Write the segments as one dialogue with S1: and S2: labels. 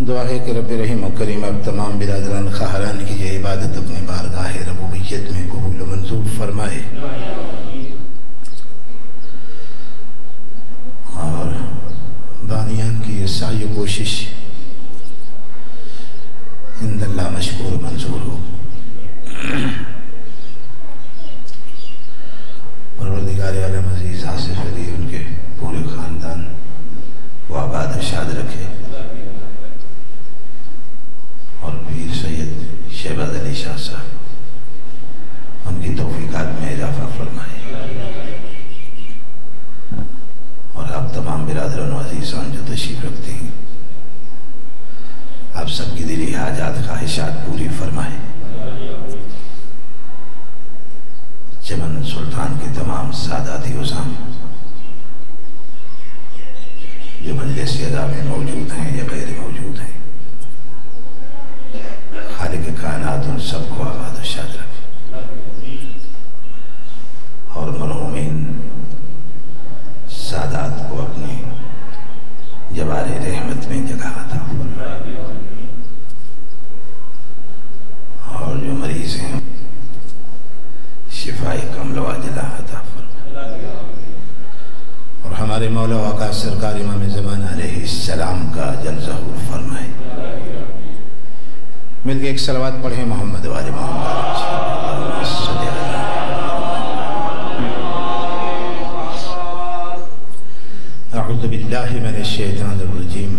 S1: दुआ है कि रब्बे रहीम और करीम अब तमाम बिरादरान ख़ाहरान की ये इबादत अपनी बारगाह रबूबियत में कबूल व मंजूर फरमाए और बानियान की ये साई कोशिश इंदल्लाह मशकूर मंजूर हो। परवरदिगार आलम अज़ीज़ आसिफ अली उनके पूरे ख़ानदान को आबाद शाद रखे और पीर सैयद शहबाज अली शाह साहब उनकी तौफीकात में इजाफा फरमाए और आप तमाम बिरादरान अज़ीज़ान जो तशरीफ़ रखते हैं आप सबकी दिली हाजात ख्वाहिशात पूरी फरमाए। चमन सुल्तान के तमाम सादाती उज़ाम जो मजलिस अदा में मौजूद हैं या गैर मौजूद हैं, खालिक कायनात उन सबको आबाद शाद रखे और मरहूमीन सादात को अपनी जवारे रहमत में जगह अता फरमाए और जो मरीज हैं शिफाई कमलो अजला अता फरमाए और हमारे मौला आका सरकार इमाम ज़मान अलैहिस्सलाम का अजल ज़हूर फरमाए। मिलके एक सलवात पढ़े मोहम्मद वाले मोहम्मद। अऊज़ु बिल्लाहि मिनश शैतानिर रजीम।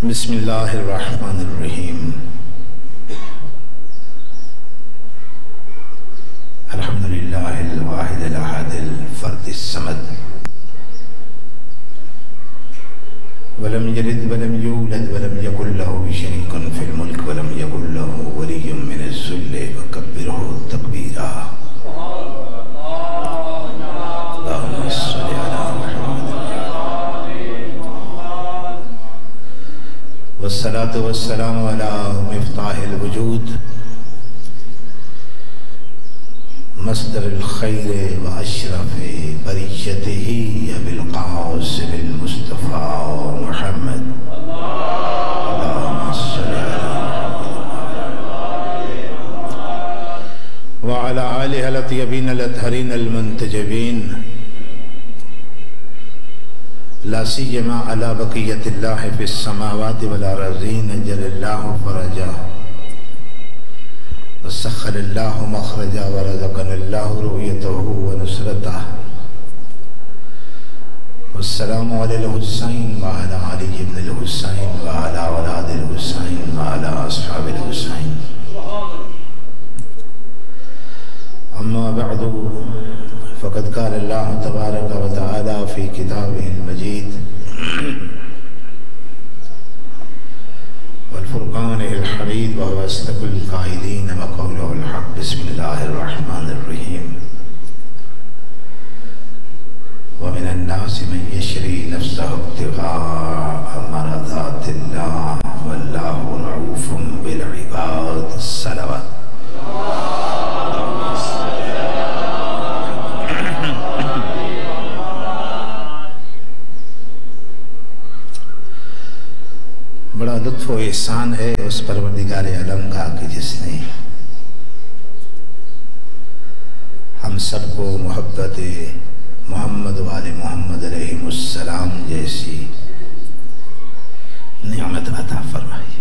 S1: बिस्मिल्लाहिर रहमानिर रहीम। अल्हम्दुलिल्लाहिल वाहिदिल अहदिल फर्दिस समद वलम यलिद वलम यूलद वलम यकुल लहू शरीकुन फिल मुल्क वलम यकुल लहू वलिय्युम मिनज़ ज़ुल्ल वकब्बिरहु तकबीरा। अल्लाहुम्मा सल्लि अला मुहम्मद वस्सलातु वस्सलामु अला मिफ्ताहिल वजूद मस्दरिल खैर व अशरफ़े बरियतिही अबिल क़ासिमिल मुस्तफ़ा मुहम्मद। अल्लाहुम्मा सल्लि अला व अला आलिहि अल-तय्यबीन अल-अत्हरीन अल-मुंतजबीन ला सियमा अला बक़ियतिल्लाहि फ़िस समावाति वल अर्ज़ीन अज्जलल्लाहु फ़रजहु वसख़्ख़रल्लाहु मख़रजहु व रज़क़नल्लाहु रु'यतहु व नुसरतहु। वस्सलामु अलल हुसैन व अला अली इब्निल हुसैन व अला औलादिल हुसैन व अला अस्हाबिल हुसैन। अम्मा बअदु फ़क़द क़ाल अल्लाहु तबारक व तआला फ़ी किताबिहिल मजीद वल फ़ुरक़ानिल हमीद व हुवा अस्दक़ुल क़ाइलीन व क़ौलुहुल हक़। बिस्मिल्लाहिर रहमानिर रहीम। व मिनन नासि मन यशरी नफ़्सहु इब्तिग़ाअ मरज़ातिल्लाह वल्लाहु रऊफ़ुम बिल इबाद। सलवात। बड़ा लुत्फ़ व एहसान है उस परवरदिगार आलम का कि जिसने हम सबको मोहब्बत मोहम्मद वाले मोहम्मद अलैहिमुस्सलाम जैसी नियामत अता फरमाई।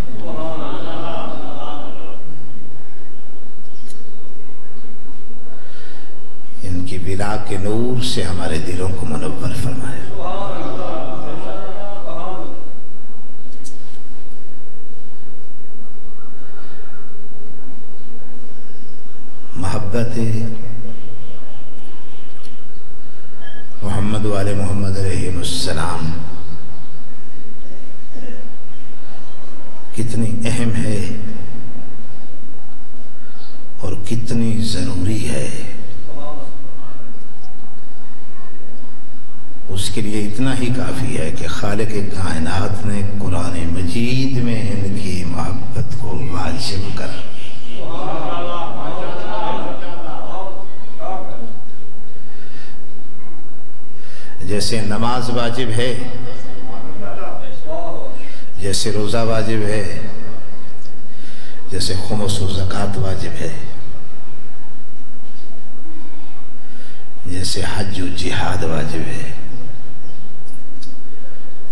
S1: इनकी विला के नूर से हमारे दिलों को मुनव्वर फरमाए। मोहब्बत मोहम्मद वाले मोहम्मद अलैहिमुस्सलाम कितनी अहम है और कितनी जरूरी है, उसके लिए इतना ही काफी है कि खालिक कायनात ने कुरान मजीद में इनकी मोहब्बत को वाजिब कर जैसे नमाज वाजिब है, जैसे रोज़ा वाजिब है, जैसे खुमुस व ज़कात वाजिब है, जैसे हज व जिहाद वाजिब है,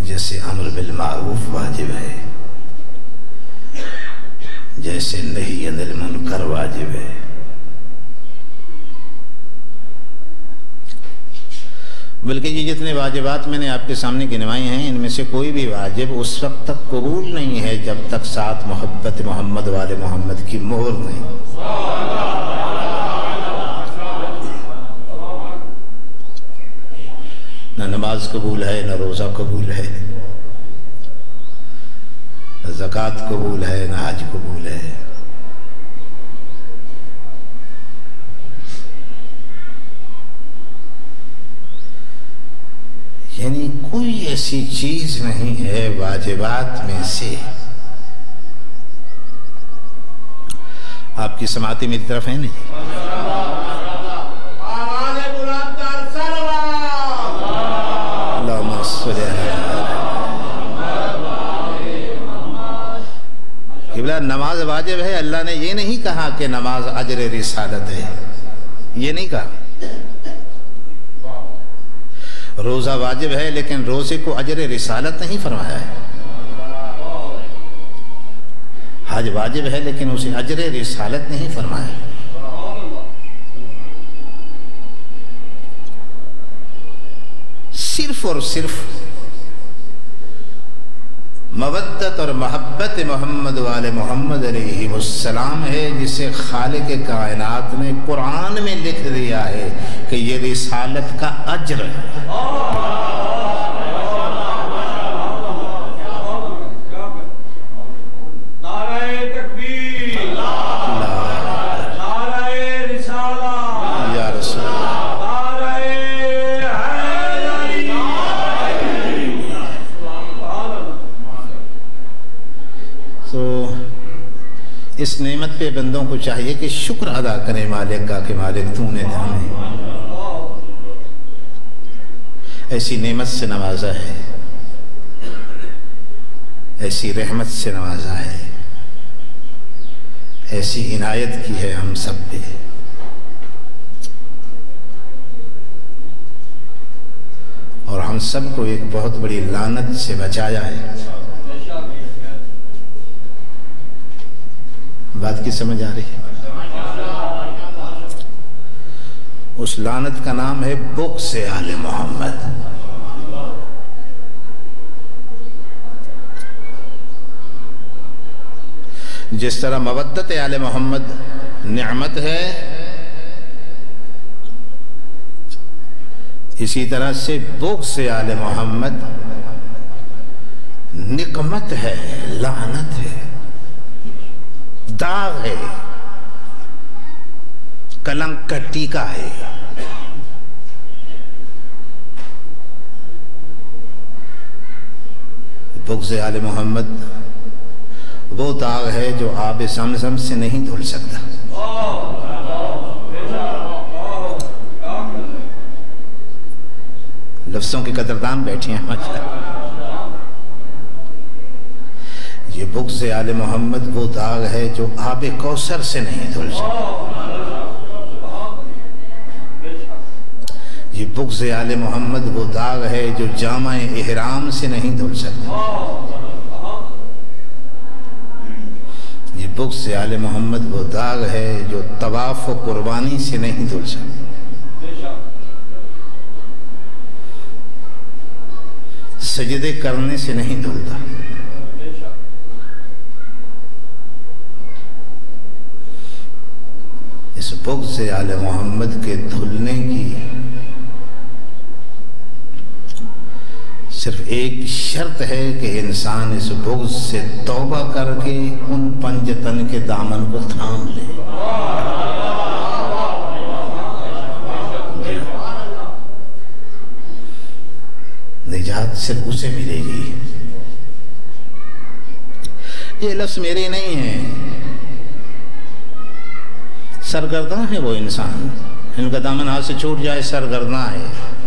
S1: जैसे अम्र बिल मारूफ वाजिब है, जैसे नही अनिल मुनकर वाजिब है। बल्कि ये जितने वाजिबात मैंने आपके सामने गिनवाए हैं, इनमें से कोई भी वाजिब उस वक्त तक कबूल नहीं है जब तक साथ मोहब्बत मोहम्मद वाले मोहम्मद की मोहर नहीं। न नमाज कबूल है, न रोज़ा कबूल है, न ज़कात कबूल है, न हज कबूल है। यानी कोई ऐसी चीज नहीं है वाजिबात में से। आपकी समाती मेरी तरफ है नहीं? किबला नमाज वाजिब है, अल्लाह ने ये नहीं कहा कि नमाज अजर रिसालत है, ये नहीं कहा। रोज़ा वाजिब है लेकिन रोज़े को अजर रिसालत नहीं फरमाया है। हज वाजिब है लेकिन उसे अजर रिसालत नहीं फरमाया। सिर्फ और सिर्फ मवद्दत और मोहब्बत मोहम्मद वाले मोहम्मद अलैहिमुस्सलाम है, जिसे खालिक कायनात ने कुरान में लिख दिया है कि ये रिसालत का अज्र है। इस नेमत पे बंदों को चाहिए कि शुक्र अदा करें मालिक का कि मालिक तूने हमें ऐसी नेमत से नवाजा है, ऐसी रहमत से नवाजा है, ऐसी इनायत की है हम सब पे सबको एक बहुत बड़ी लानत से बचाया है। बात की समझ आ रही है? उस लानत का नाम है बुग़्ज़ आले मोहम्मद। जिस तरह मवद्दत आले मोहम्मद निअमत है, इसी तरह से बुग़्ज़ आले मोहम्मद निकमत है, लानत है, दाग है, कलंक का टीका है। बुग़्ज़ आले मोहम्मद वो दाग है जो आब ज़मज़म से नहीं धुल सकता। लफ्ज़ों की कदरदान बैठी हैं माशाअल्लाह। ये बुग़्ज़ आले मोहम्मद वो दाग है जो आब कौसर से नहीं धुल सकता। ये बुग़्ज़ आले मोहम्मद वो दाग है जो जामा इहराम से नहीं धुल सकता। ये बुग़्ज़ आले मोहम्मद वो दाग है जो तवाफ़ व कुर्बानी से नहीं धुल सकता। सजदे करने से नहीं धुलता। इस बुग़्ज़ आले मोहम्मद के धुलने की सिर्फ एक शर्त है कि इंसान इस बुग़्ज़ से तौबा करके उन पंजतन के दामन को थाम ले। निजात सिर्फ उसे मिलेगी। ये लफ्ज़ मेरे नहीं है, सरगर्दा है वो इंसान, इनका दामन हाथ से छूट जाए सरगर्दा है।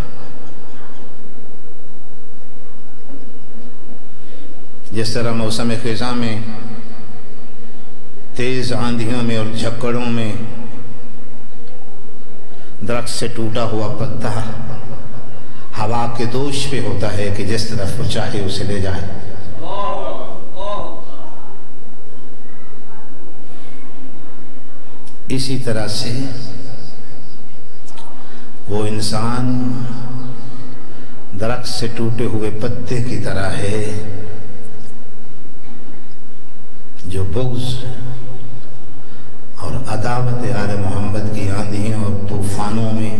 S1: जिस तरह मौसम ख़िज़ा में तेज आंधियों में और झक्कड़ों में दरख्त से टूटा हुआ पत्ता हवा के दोष पे होता है कि जिस तरफ वो चाहे उसे ले जाए, इसी तरह से वो इंसान दरख्त से टूटे हुए पत्ते की तरह है जो बुग़्ज़ और अदावत आले मोहम्मद की आंधियों और तूफानों में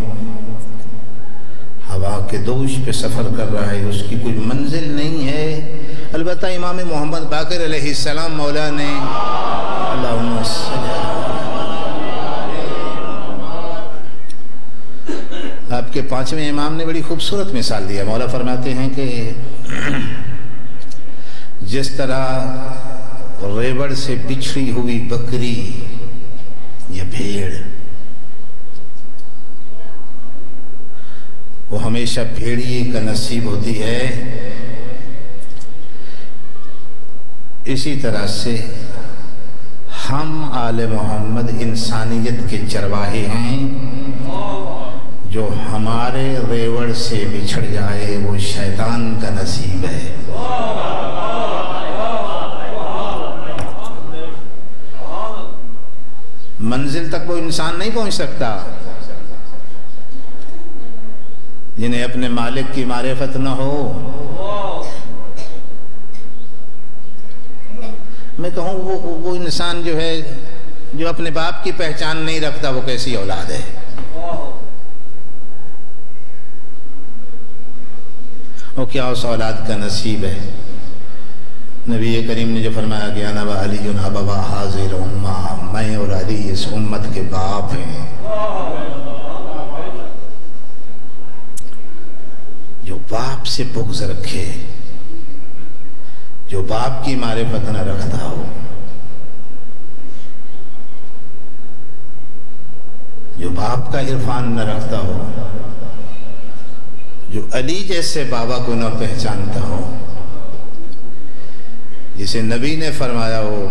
S1: हवा के दोष पे सफ़र कर रहा है। उसकी कोई मंजिल नहीं है। अलबत्ता इमाम मोहम्मद बाक़िर अलैहिस्सलाम मौला ने आपके पांचवें इमाम ने बड़ी खूबसूरत मिसाल दिया। मौला फरमाते हैं कि जिस तरह रेवड़ से बिछड़ी हुई बकरी या भेड़, वो हमेशा भेड़िए का नसीब होती है, इसी तरह से हम आले मोहम्मद इंसानियत के चरवाहे हैं। जो हमारे रेवड़ से बिछड़ जाए वो शैतान का नसीब है। मंजिल तक वो इंसान नहीं पहुंच सकता जिन्हें अपने मालिक की मारिफत न हो। मैं कहूं वो इंसान जो है जो अपने बाप की पहचान नहीं रखता, वो कैसी औलाद है। वो क्या उस औलाद का नसीब है। नबी करीम ने जो फरमाया कि अना व अली अबवा हाज़िर उम्मा, मैं और अली इस उम्मत के बाप हैं। जो बाप से बुग़्ज़ रखे, जो बाप की मारिफत न रखता हो, जो बाप का इरफान न रखता हो, जो अली जैसे बाबा को न पहचानता हो, जिसे नबी ने फरमाया हो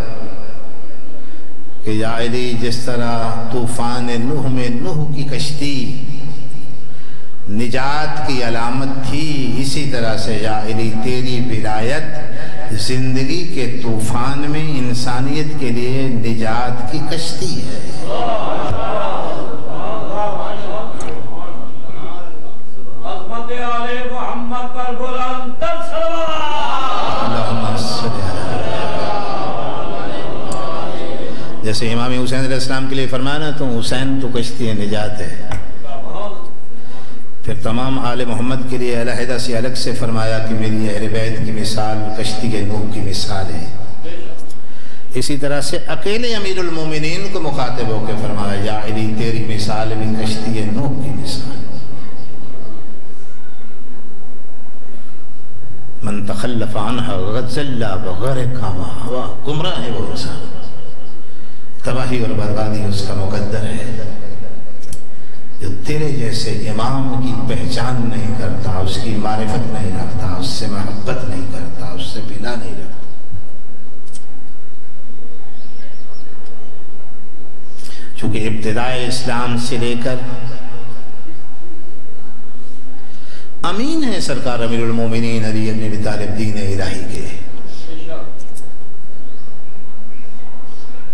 S1: कि या अली जिस तरह तूफान नूह में नूह की कश्ती निजात की अलामत थी। इसी तरह से या अली तेरी विलायत जिंदगी के तूफान में इंसानियत के लिए निजात की कश्ती है। जैसे इमाम हुसैन अलैहिस्सलाम के लिए फरमाना, तो हुसैन तो कश्ती निजात है। फिर तमाम आले मोहम्मद के लिए अलहदा से अलग से फरमाया कि मेरी अहले बैत की मिसाल कश्ती के नूह की मिसाल है। इसी तरह से अकेले अमीरुल मोमिनीन को मुखातिब होकर फरमाया, या अली तेरी मिसाल भी कश्ती के नूह की मिसाल। मन तखल्लफ अन्हा गज़ल्ला बग़रक़ा हवा, गुमराह है वो इंसान, तबाही और बर्बादी उसका मुकद्दर है। जो तेरे जैसे इमाम की पहचान नहीं करता, उसकी मारिफत नहीं रखता, उससे मोहब्बत नहीं करता, उससे बिना नहीं रखता। चूंकि इब्तिदाए इस्लाम से लेकर अमीन है सरकार अमीरुल मोमिनीन अली इब्न अबी तालिब दीन इलाही के।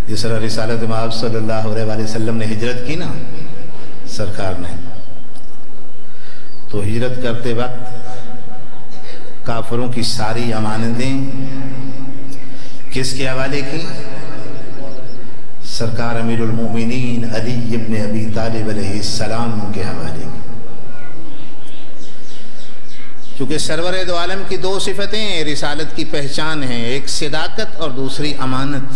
S1: जिस तरह रिसालत मआब सल्लल्लाहु अलैहि वसल्लम ने हिजरत की ना सरकार ने, तो हिजरत करते वक्त काफिरों की सारी अमानतें किसके हवाले की? सरकार अमीरुल मोमिनीन अली इब्न अबी तालिब अलैहिस्सलाम के हवाले की। क्योंकि सरवरे दो आलम की दो सिफतें रिसालत की पहचान हैं, एक सिदाकत और दूसरी अमानत।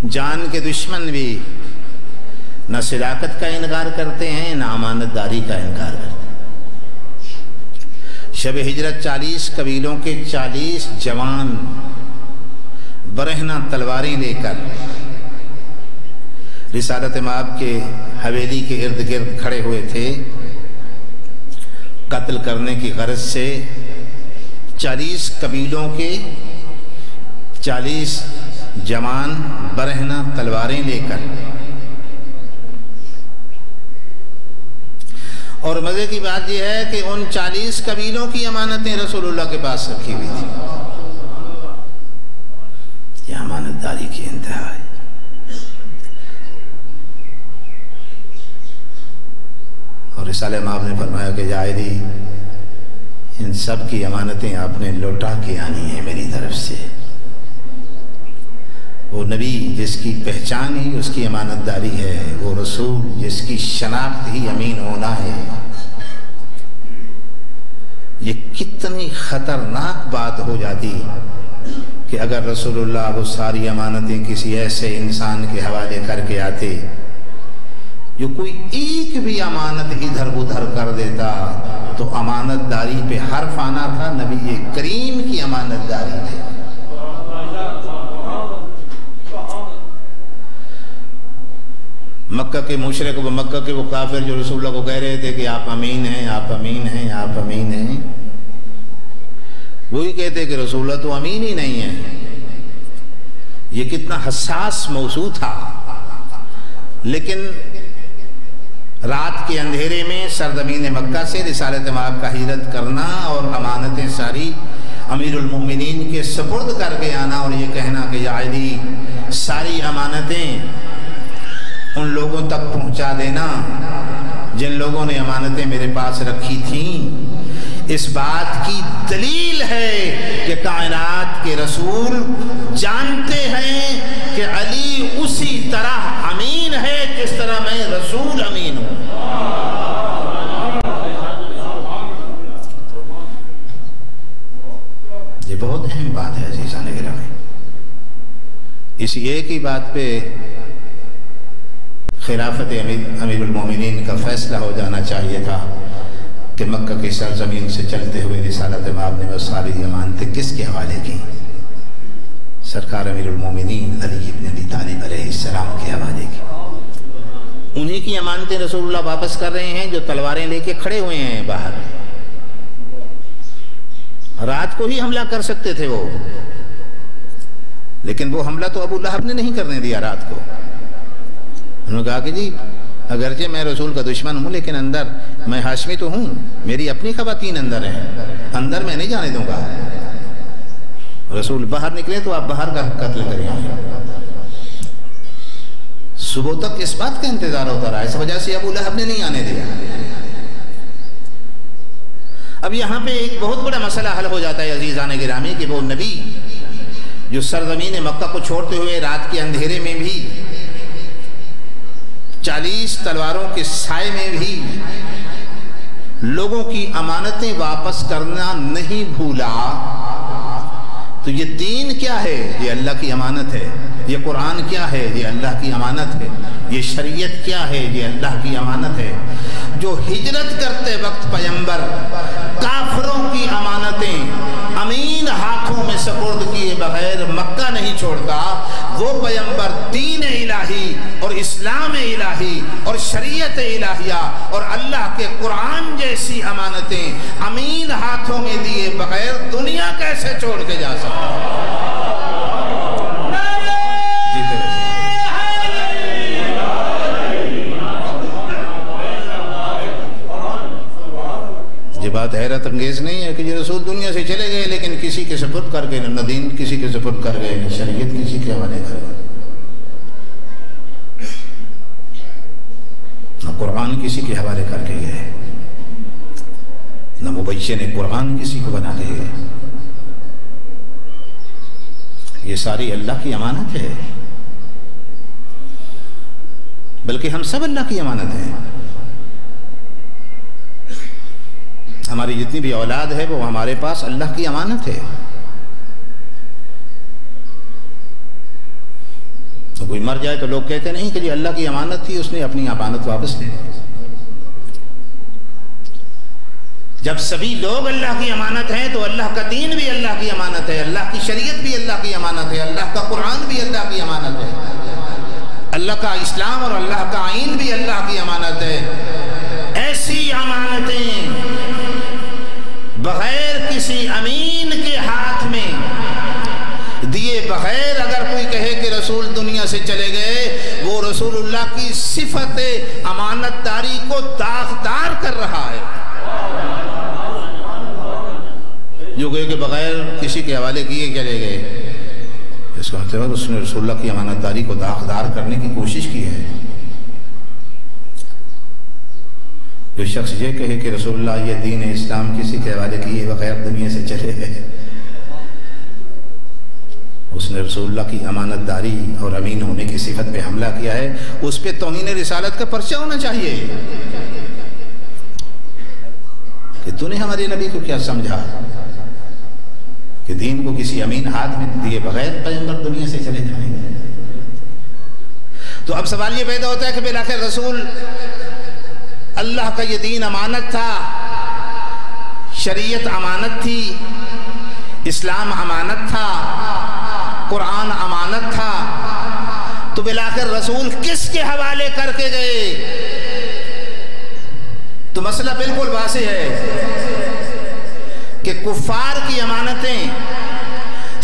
S1: जान के दुश्मन भी न सिदाकत का इनकार करते हैं, न अमानतदारी का इनकार करते हैं। शब हिजरत 40 कबीलों के 40 जवान बरहना तलवारें लेकर रिसालत मआब के हवेली के इर्द गिर्द खड़े हुए थे। कत्ल करने की गरज से 40 कबीलों के 40 जवान बरहना तलवारें लेकर, और मजे की बात यह है कि उन 40 कबीलों की अमानतें रसूलुल्लाह के पास रखी हुई थी। यह अमानतदारी की इंतहा है। और रिसाले मआब ने फरमाया कि जायदी इन सब की अमानतें आपने लौटा के आनी है मेरी तरफ से। वो नबी जिसकी पहचान ही उसकी अमानतदारी है, वो रसूल जिसकी शनाख्त ही अमीन होना है। ये कितनी खतरनाक बात हो जाती कि अगर रसूलुल्लाह वो सारी अमानतें किसी ऐसे इंसान के हवाले करके आते जो कोई एक भी अमानत इधर उधर कर देता तो अमानतदारी पे हर्फ आना था। नबी करीम की अमानतदारी थी। मक्का के मुशरिक, मक्का के वो काफिर जो रसूलुल्लाह को कह रहे थे कि आप अमीन हैं, आप अमीन हैं, आप अमीन हैं, वही कहते कि रसूलुल्लाह तो अमीन ही नहीं है। ये कितना हसास मौजू था। लेकिन रात के अंधेरे में सरजमीन मक्का से रिसालत मआब का हिजरत करना और अमानतें सारी अमीरुल मोमिनीन के सुपुर्द करके आना और ये कहना कि या अली सारी अमानतें उन लोगों तक पहुंचा देना जिन लोगों ने अमानतें मेरे पास रखी थीं, इस बात की दलील है कि कायनात के रसूल जानते हैं कि अली उसी तरह अमीन है जिस तरह मैं रसूल अमीन हूं। ये बहुत अहम बात है अज़ीज़ान गिरामी। इसी एक ही बात पे खिलाफत अमीरुल मोमिनीन का फैसला हो जाना चाहिए था कि मक्का की सरजमीन से चलते हुए रिसालत मआब ने वो सारी अमानतें किसके हवाले की? सरकार अमीरुल मोमिनीन अली इब्न अबी तालिब अलैहिस्सलाम के हवाले की। उन्हीं की अमानतें रसूलुल्लाह वापस कर रहे हैं जो तलवारें लेके खड़े हुए हैं बाहर। रात को ही हमला कर सकते थे वो, लेकिन वो हमला तो अबू लहब ने नहीं करने दिया। रात को उन्होंने कहा कि जी अगरचे मैं रसूल का दुश्मन हूं, लेकिन अंदर मैं हाशमी तो हूं, मेरी अपनी खवातीन अंदर हैं, अंदर मैं नहीं जाने दूंगा। रसूल बाहर निकले तो आप बाहर का कत्ल करेंगे। सुबह तक इस बात का इंतजार होता रहा, इस वजह से अबू लहब ने नहीं आने दिया। अब यहां पे एक बहुत बड़ा मसला हल हो जाता है अजीजान गिरामी, कि वो नबी जो सरजमीन मक्का को छोड़ते हुए रात के अंधेरे में भी 40 तलवारों के साए में भी लोगों की अमानतें वापस करना नहीं भूला, तो ये दीन क्या है? ये अल्लाह की अमानत है। ये कुरान क्या है? ये अल्लाह की अमानत है। ये शरीयत क्या है? ये अल्लाह की अमानत है। जो हिजरत करते वक्त पैगंबर काफिरों की अमानतें अमीन हाथों में सुपुर्द किए बगैर मक्का नहीं छोड़ता, वो पैगंबर दीन इलाही और इस्लाम इलाही और शरीयत इलाहिया और अल्लाह के कुरान जैसी अमानतें अमीन हाथों में दिए बगैर दुनिया कैसे छोड़ के जा सकता? ये बात हैरत अंगेज नहीं है कि ये रसूल दुनिया से चले गए, लेकिन किसी के सुपुर्द कर गए, न दीन किसी के सुपुर्द कर गए, न शरीयत किसी के हवाले कर गए, न कुरान किसी के हवाले करके गए, न मुबय्यिन कुरान किसी को बना के गए। ये सारी अल्लाह की अमानत है, बल्कि हम सब अल्लाह की अमानत है। हमारी जितनी भी औलाद है वो हमारे पास अल्लाह की अमानत है। तो कोई मर जाए तो लोग कहते नहीं कि ये अल्लाह की अमानत थी, उसने अपनी अमानत वापस ले ली। जब सभी लोग अल्लाह की अमानत हैं तो अल्लाह का दीन भी अल्लाह की अमानत है, अल्लाह की शरीयत भी अल्लाह की अमानत है, अल्लाह का कुरान भी अल्लाह की अमानत है, अल्लाह का इस्लाम और अल्लाह का आईन भी अल्लाह की अमानत है। ऐसी अमानतें बगैर किसी अमीन के हाथ में दिए बगैर अगर कोई कहे कि रसूल दुनिया से चले गए, वो रसूलुल्लाह की सिफत अमानतदारी को दागदार कर रहा है। जो कहे कि बगैर किसी के हवाले किए चले गए, इसका मतलब उसने रसूलुल्लाह की अमानतदारी को दागदार करने की कोशिश की है। जो शख्स ये कहे कि रसूलुल्लाह ये दीन इस्लाम किसी के हवाले किए बगैर दुनिया से चले गए, उसने रसूलुल्लाह की अमानतदारी और अमीन होने की सिफत पे हमला किया है। उस पे तौहीन रिसालत का पर्चा होना चाहिए कि तूने हमारे नबी को क्या समझा कि दीन को किसी अमीन हाथ में दिए बगैर पैगंबर दुनिया से चले जाएंगे। तो अब सवाल ये पैदा होता है कि बिलाखिर रसूल अल्लाह का ये दीन अमानत था, शरीयत अमानत थी, इस्लाम अमानत था, कुरान अमानत था, तो बिलाखिर रसूल किसके हवाले करके गए? तो मसला बिल्कुल वाज़ेह है कि कुफ्फार की अमानतें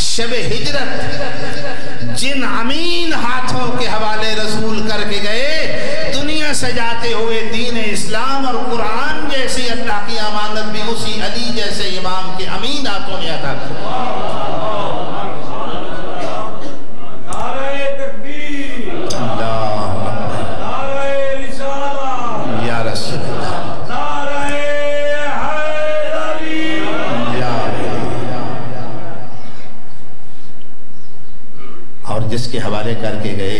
S1: शब हिजरत जिन अमीन हाथों के हवाले रसूल करके गए, दुनिया सजाते हुए दीन इस्लाम और कुरान जैसी अल्लाह की अमानत भी उसी अली जैसे इमाम के अमीन हाथों में अता और जिसके हवाले करके गए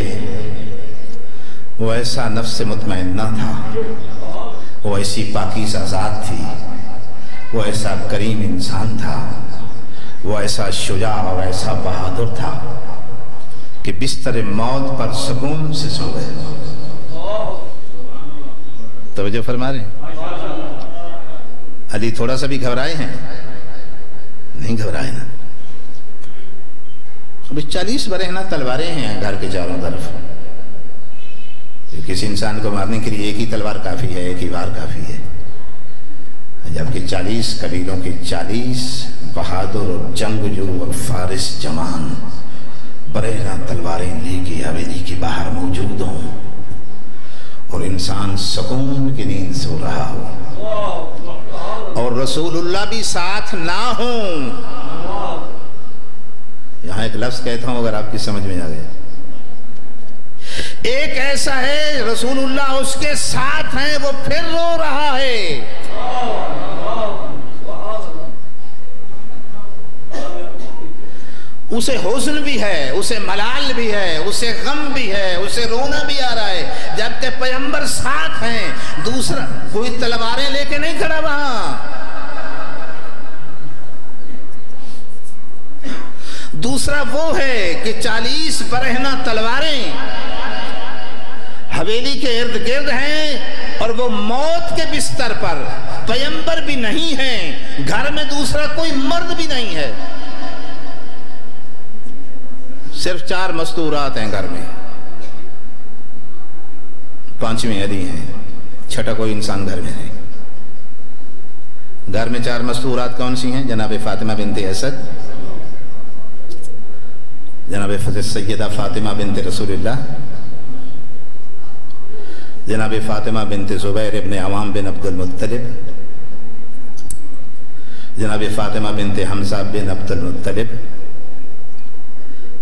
S1: वो ऐसा नफ्स मुतमइन्ना था, वो ऐसी पाकीज़ा ज़ात थी, वो ऐसा करीम इंसान था, वो ऐसा शुजा और ऐसा बहादुर था कि बिस्तर मौत पर सुकून से सो गए। तवज्जो फरमा रहे? अली थोड़ा सा भी घबराए हैं? नहीं घबराए ना। अभी 40 बरहना तलवारें हैं घर के चारों तरफ। किसी इंसान को मारने के लिए एक ही तलवार काफी है, एक ही वार काफी है, जबकि 40 कबीलों के 40 बहादुर और जंगजू और फारिस जवान बरहना तलवारें लेके हवेली के बाहर मौजूद हों और और इंसान सुकून की नींद सो रहा हो और रसूलुल्लाह भी साथ ना हो। यहां एक लफ्ज कहता हूं, अगर आपकी समझ में आ गया। एक ऐसा है रसूलुल्लाह उसके साथ हैं, वो फिर रो रहा है। उसे हुस्न भी है, उसे मलाल भी है, उसे गम भी है, उसे रोना भी आ रहा है, जबकि पैगंबर साथ हैं। दूसरा कोई तलवारें लेके नहीं खड़ा वहां, दूसरा वो है कि 40 बरहना तलवारें हवेली के इर्द गिर्द हैं और वो मौत के बिस्तर पर। पैगंबर भी नहीं है, घर में दूसरा कोई मर्द भी नहीं है, सिर्फ 4 मस्तूरात हैं घर में, 5वीं अली है, छठा कोई इंसान घर में नहीं। घर में 4 मस्तूरात कौन सी हैं? जनाब फातिमा बिनते असद, जनाब सैयदा फातिमा बिनते रसूलुल्लाह, जनाब फातिमा बिनते ज़ुबैर इब्न अवाम बिन अब्दुल मुत्तलिब, जनाब फातिमा बिनते हमजा बिन अब्दुल मुत्तलिब।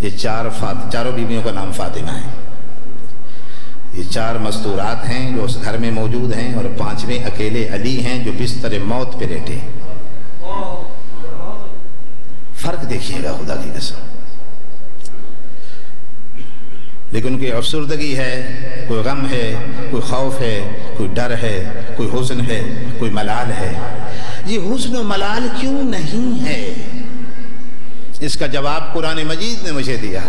S1: ये चारों बीवियों का नाम फातिमा है। ये 4 मस्तूरात हैं जो उस घर में मौजूद हैं और 5वें अकेले अली हैं जो बिस्तर मौत पे लेटे। फर्क देखिएगा खुदा की कसम। लेकिन उनकी अफसरदगी है, कोई गम है, कोई खौफ है, कोई डर है, कोई हुस्न है, कोई मलाल है। ये हुस्न और मलाल क्यों नहीं है? इसका जवाब कुरान मजीद ने मुझे दिया।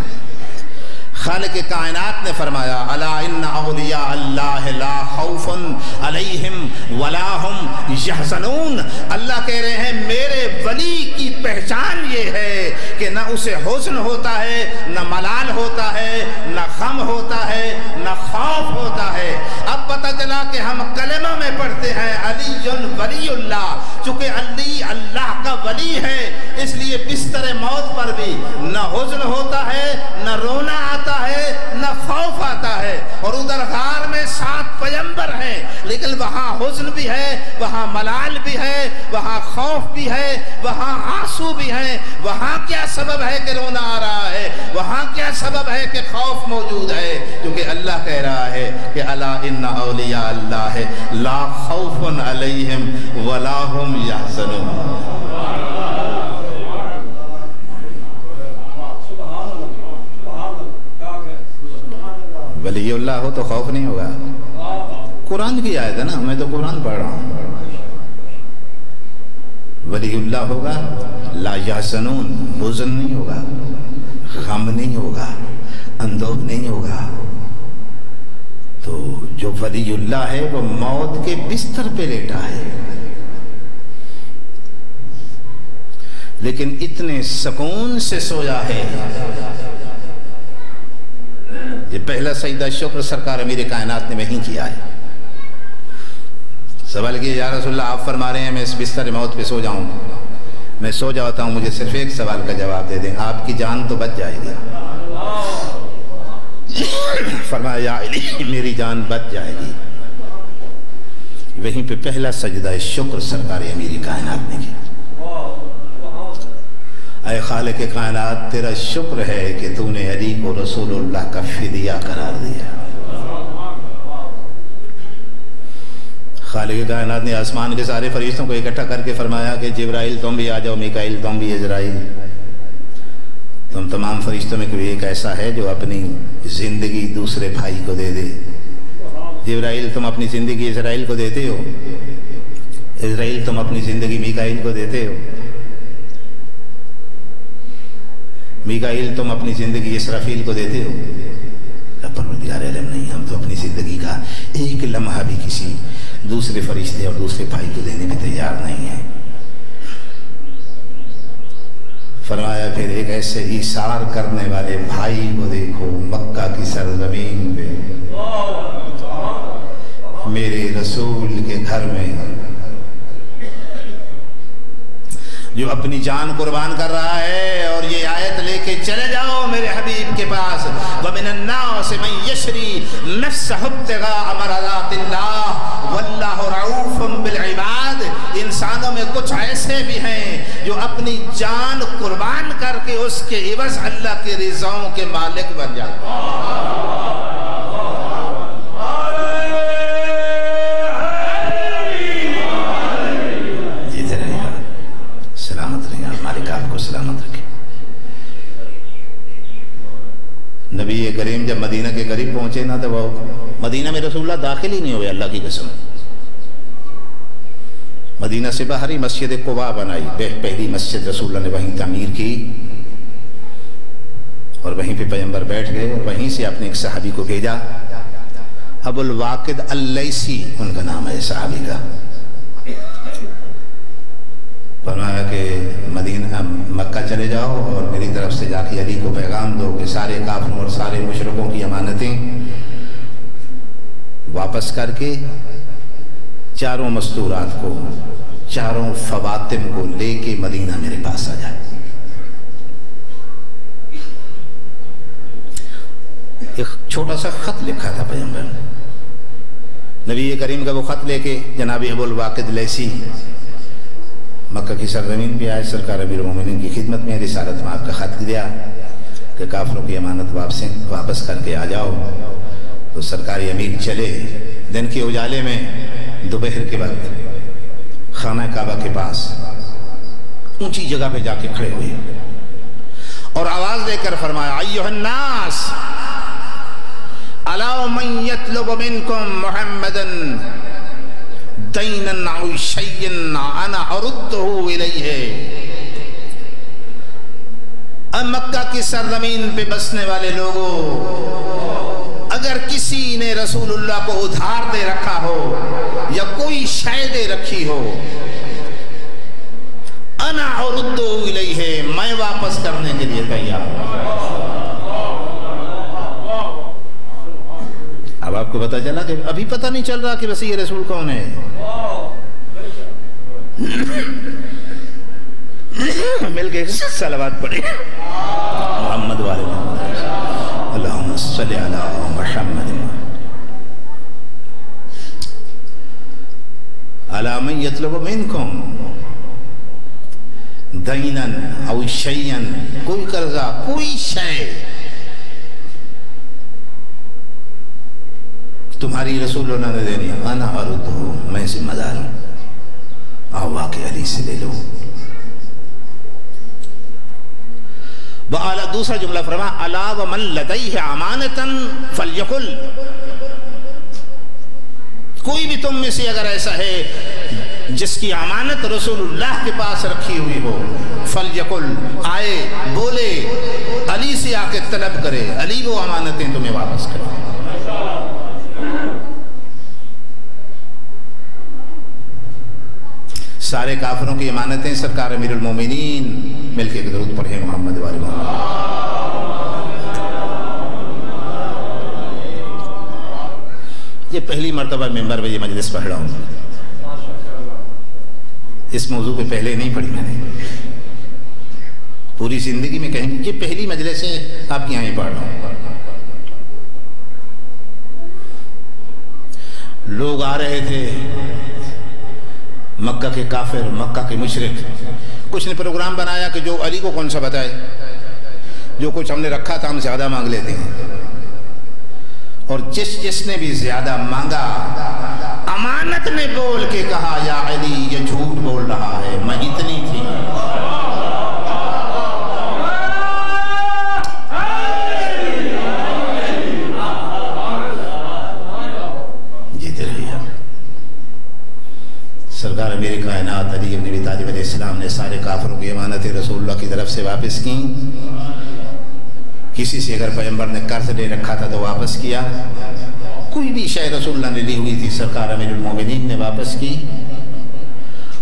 S1: खालिक कायनात ने फरमाया, अला इन्ना औलिया अल्लाह ला खौफुन अलैहिम वला हुम यहज़नून। अल्लाह कह रहे हैं मेरे वली की पहचान ये है कि न उसे हुस्न होता है, न मलाल होता है, न गम होता है, न खौफ होता है। अब पता चला कि हम कलमा में पढ़ते हैं अलीयुन वलीउल्लाह, चूंकि अली अल्लाह का वली है इसलिए बिस्तर मौत पर भी न हुस्न होता है, न रोना आता है, न खौफ आता है। और उधर गार में 7 पैगंबर हैं, लेकिन वहां हुस्न भी है, वहां मलाल भी है, वहां खौफ भी है, वहां आंसू भी है। वहां क्या सबब है कि रोना आ रहा है? वहां क्या सबब है कि खौफ मौजूद है? क्योंकि अल्लाह कह रहा है कि अला इन्ना औलिया अल्लाह ला खौफुन अलैहिम वला हुम यहज़नून। वलीउल्लाह हो तो खौफ नहीं होगा। कुरान की आयत है ना, मैं तो कुरान पढ़ रहा हूं। वलीउल्लाह होगा ला यहज़नून, हुज़्न नहीं होगा, गम नहीं होगा, अंदोह नहीं होगा। तो जो वलीउल्लाह है वो मौत के बिस्तर पे लेटा है, लेकिन इतने सुकून से सोया है। ये पहला सजदा शुक्र सरकार अमीर कायनात ने वहीं किया है। सवाल किया, या रसूलल्लाह आप फरमा रहे हैं मैं इस बिस्तर मौत पे सो जाऊं, मैं सो जाता हूं, मुझे सिर्फ एक सवाल का जवाब दे दें, आपकी जान तो बच जाएगी। फरमाया या अली मेरी जान बच जाएगी। वहीं पे पहला सजदा शुक्र सरकार अमीर कायनात ने किया। ऐ खालिक कायनात तेरा शुक्र है कि तूने अली को रसूलुल्लाह का फिदिया करार दिया। खालिक कायनात ने आसमान के सारे फरिश्तों को इकट्ठा करके फरमाया कि जिब्राइल तुम भी आ जाओ, मीकाइल तुम भी, इजराइल तुम तमाम फरिश्तों में कोई एक ऐसा है जो अपनी जिंदगी दूसरे भाई को दे दे। जिब्राइल तुम अपनी जिंदगी इजराइल को देते हो, इजराइल तुम अपनी जिंदगी मीकाइल को देते हो, मीकाइल तुम अपनी जिंदगी इसराफील को देते हो। परवरदिगार आलम नहीं, हम तो अपनी जिंदगी का एक लम्हा भी किसी दूसरे फरिश्ते और दूसरे भाई को देने में तैयार नहीं है। फरमाया फिर एक ऐसे ईसार करने वाले भाई को देखो मक्का की सरजमीन पे, मेरे रसूल के घर में। जो अपनी जान कुर्बान कर रहा है। और ये आयत लेके चले जाओ मेरे हबीब के पास, वमिनन्नास मन यशरी नफ्सहु इब्तिगा मरज़ातिल्लाह वल्लाहु रऊफ़ुम बिल इबाद। इंसानों में कुछ ऐसे भी हैं जो अपनी जान कुर्बान करके उसके इवज़ अल्लाह की रिज़ाओं के मालिक बन जाते हैं। सलामत रहिए, मालिक आपको सलामत रखे। नबी करीम जब मदीना के करीब पहुंचे ना तो वो मदीना में रसूलुल्लाह दाखिल ही नहीं हुए, अल्लाह की कसम। मदीना से बाहर ही मस्जिद कुबा बनाई, पहली मस्जिद रसूलुल्लाह ने वहीं तामीर की और वहीं पे पैगंबर बैठ गए और वहीं से अपने एक सहाबी को भेजा, अबुल वाकिद अल-लैसी उनका नाम है सहाबी का। फरमाया कि मदीना मक्का चले जाओ और मेरी तरफ से जाके अली को पैगाम दो कि सारे काफिरों और सारे मुशरिकों की अमानतें वापस करके चारों मस्तूरात को, चारों फवातिम को लेके मदीना मेरे पास आ जाए। एक छोटा सा खत लिखा था पैगंबर ने। नबी करीम का वो खत लेके जनाब अबुल वाकिद लैसी मक्का की सरजमीन पे आए, सरकार अमीरुल मोमिनीन की खिदमत में रिसालत में आपका खत दिया कि काफिरों की अमानत वापस करके आ जाओ। तो सरकारी अमीर चले, दिन के उजाले में दोपहर के वक्त खाना काबा के पास ऊंची जगह पे जाके खड़े हुए और आवाज देकर फरमाया, अय्युहन्नास अला मन यतलुबु मिनकुम मुहम्मदन दैनन औ शय्यन अना अरुद्दुहु इलैहि। अब मक्का की सरजमीन पे बसने वाले लोगों, अगर किसी ने रसूलुल्लाह को उधार दे रखा हो या कोई शय दे रखी हो, अना अरुद्दुहु इलैहि, मैं वापस करने के लिए तैयार। अब आपको पता चला कि अभी पता नहीं चल रहा कि वैसे ये रसूल कौन है। मिलके सलावत पढ़े मोहम्मद वाले मोहम्मद, अल्लाहुम्मा सल्ली अला मुहम्मद अला मन यतलबु मिनकुम दैनन औ शय्यन, कोई कर्जा कोई शय तुम्हारी रसूलुल्लाह ने देनी, आना अरुद्दुहु, मैं जिम्मेदार हूं, आओ वाक़ई अली से ले लो। आला दूसरा जुमला फरमा, अला व मन लदैहि अमानतन फल्यकुल, कोई भी तुम में से अगर ऐसा है जिसकी अमानत रसूलुल्लाह के पास रखी हुई हो, फल्यकुल, आए बोले अली से आके तलब करे, अली वो अमानतें तुम्हें वापस करे। सारे काफिरों की इमानतें सरकार अमीरुल मोमिनीन मिलके दरूद पढ़े मोहम्मद वाले मोहम्मद। ये पहली मर्तबा मेंबर में ये मजलिस पढ़ रहा हूं, इस मौजू पे पहले नहीं पढ़ी मैंने पूरी जिंदगी में, कहीं ये पहली मजलिस है आपके यहां पढ़ रहा हूं। लोग आ रहे थे मक्का के काफिर, मक्का के मुशरिक, कुछ ने प्रोग्राम बनाया कि जो अली को कौन सा बताए, जो कुछ हमने रखा था हम ज्यादा मांग लेते हैं। और जिसने भी ज्यादा मांगा, अमानत ने बोल के कहा, या अली ये झूठ बोल रहा है, मैं इतनी थी। सरकार मेरे कायनात अली इब्न अबी तालिब अलैहिस्सलाम ने सारे काफिरों की अमानतें रसूलुल्लाह की तरफ से वापस की। किसी से अगर पैगंबर ने कर्ज ले रखा था तो वापस किया, कोई भी शय रसूलुल्लाह ने ली हुई थी सरकार अमीरुल मोमिनीन ने वापस की।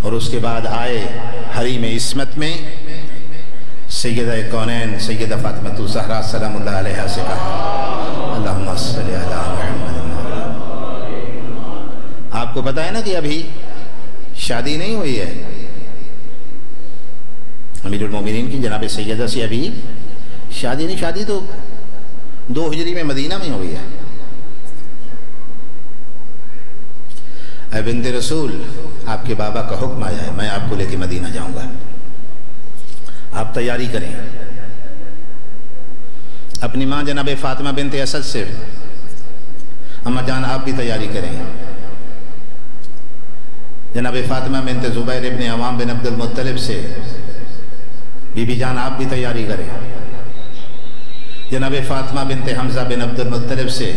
S1: और उसके बाद आए हरीम इस्मत में सैयदा कौनैन सैयदा फातिमा ज़हरा सलामुल्लाह अलैहा से कहा, अल्लाहुम्मा सल्ली अला मुहम्मद। आपको पता है ना कि अभी शादी नहीं हुई है, अमीरुल मोमिनीन की जनाब सैयदा से अभी शादी नहीं, शादी तो 2 हिजरी में मदीना में हुई है। ऐ बिन्ते रसूल, आपके बाबा का हुक्म आया है, मैं आपको लेके मदीना जाऊंगा, आप तैयारी करें। अपनी माँ जनाब फातिमा बिन्ते असद से, अम्मा जान आप भी तैयारी करें। जनाब फातिमा बिन्ते जुबैर इब्ने अवाम बिन अब्दुल मुत्तलिब से, बीबी जान आप भी तैयारी करें। जनाब फातिमा बिन्ते हमजा बिन अब्दुल मुत्तलिब से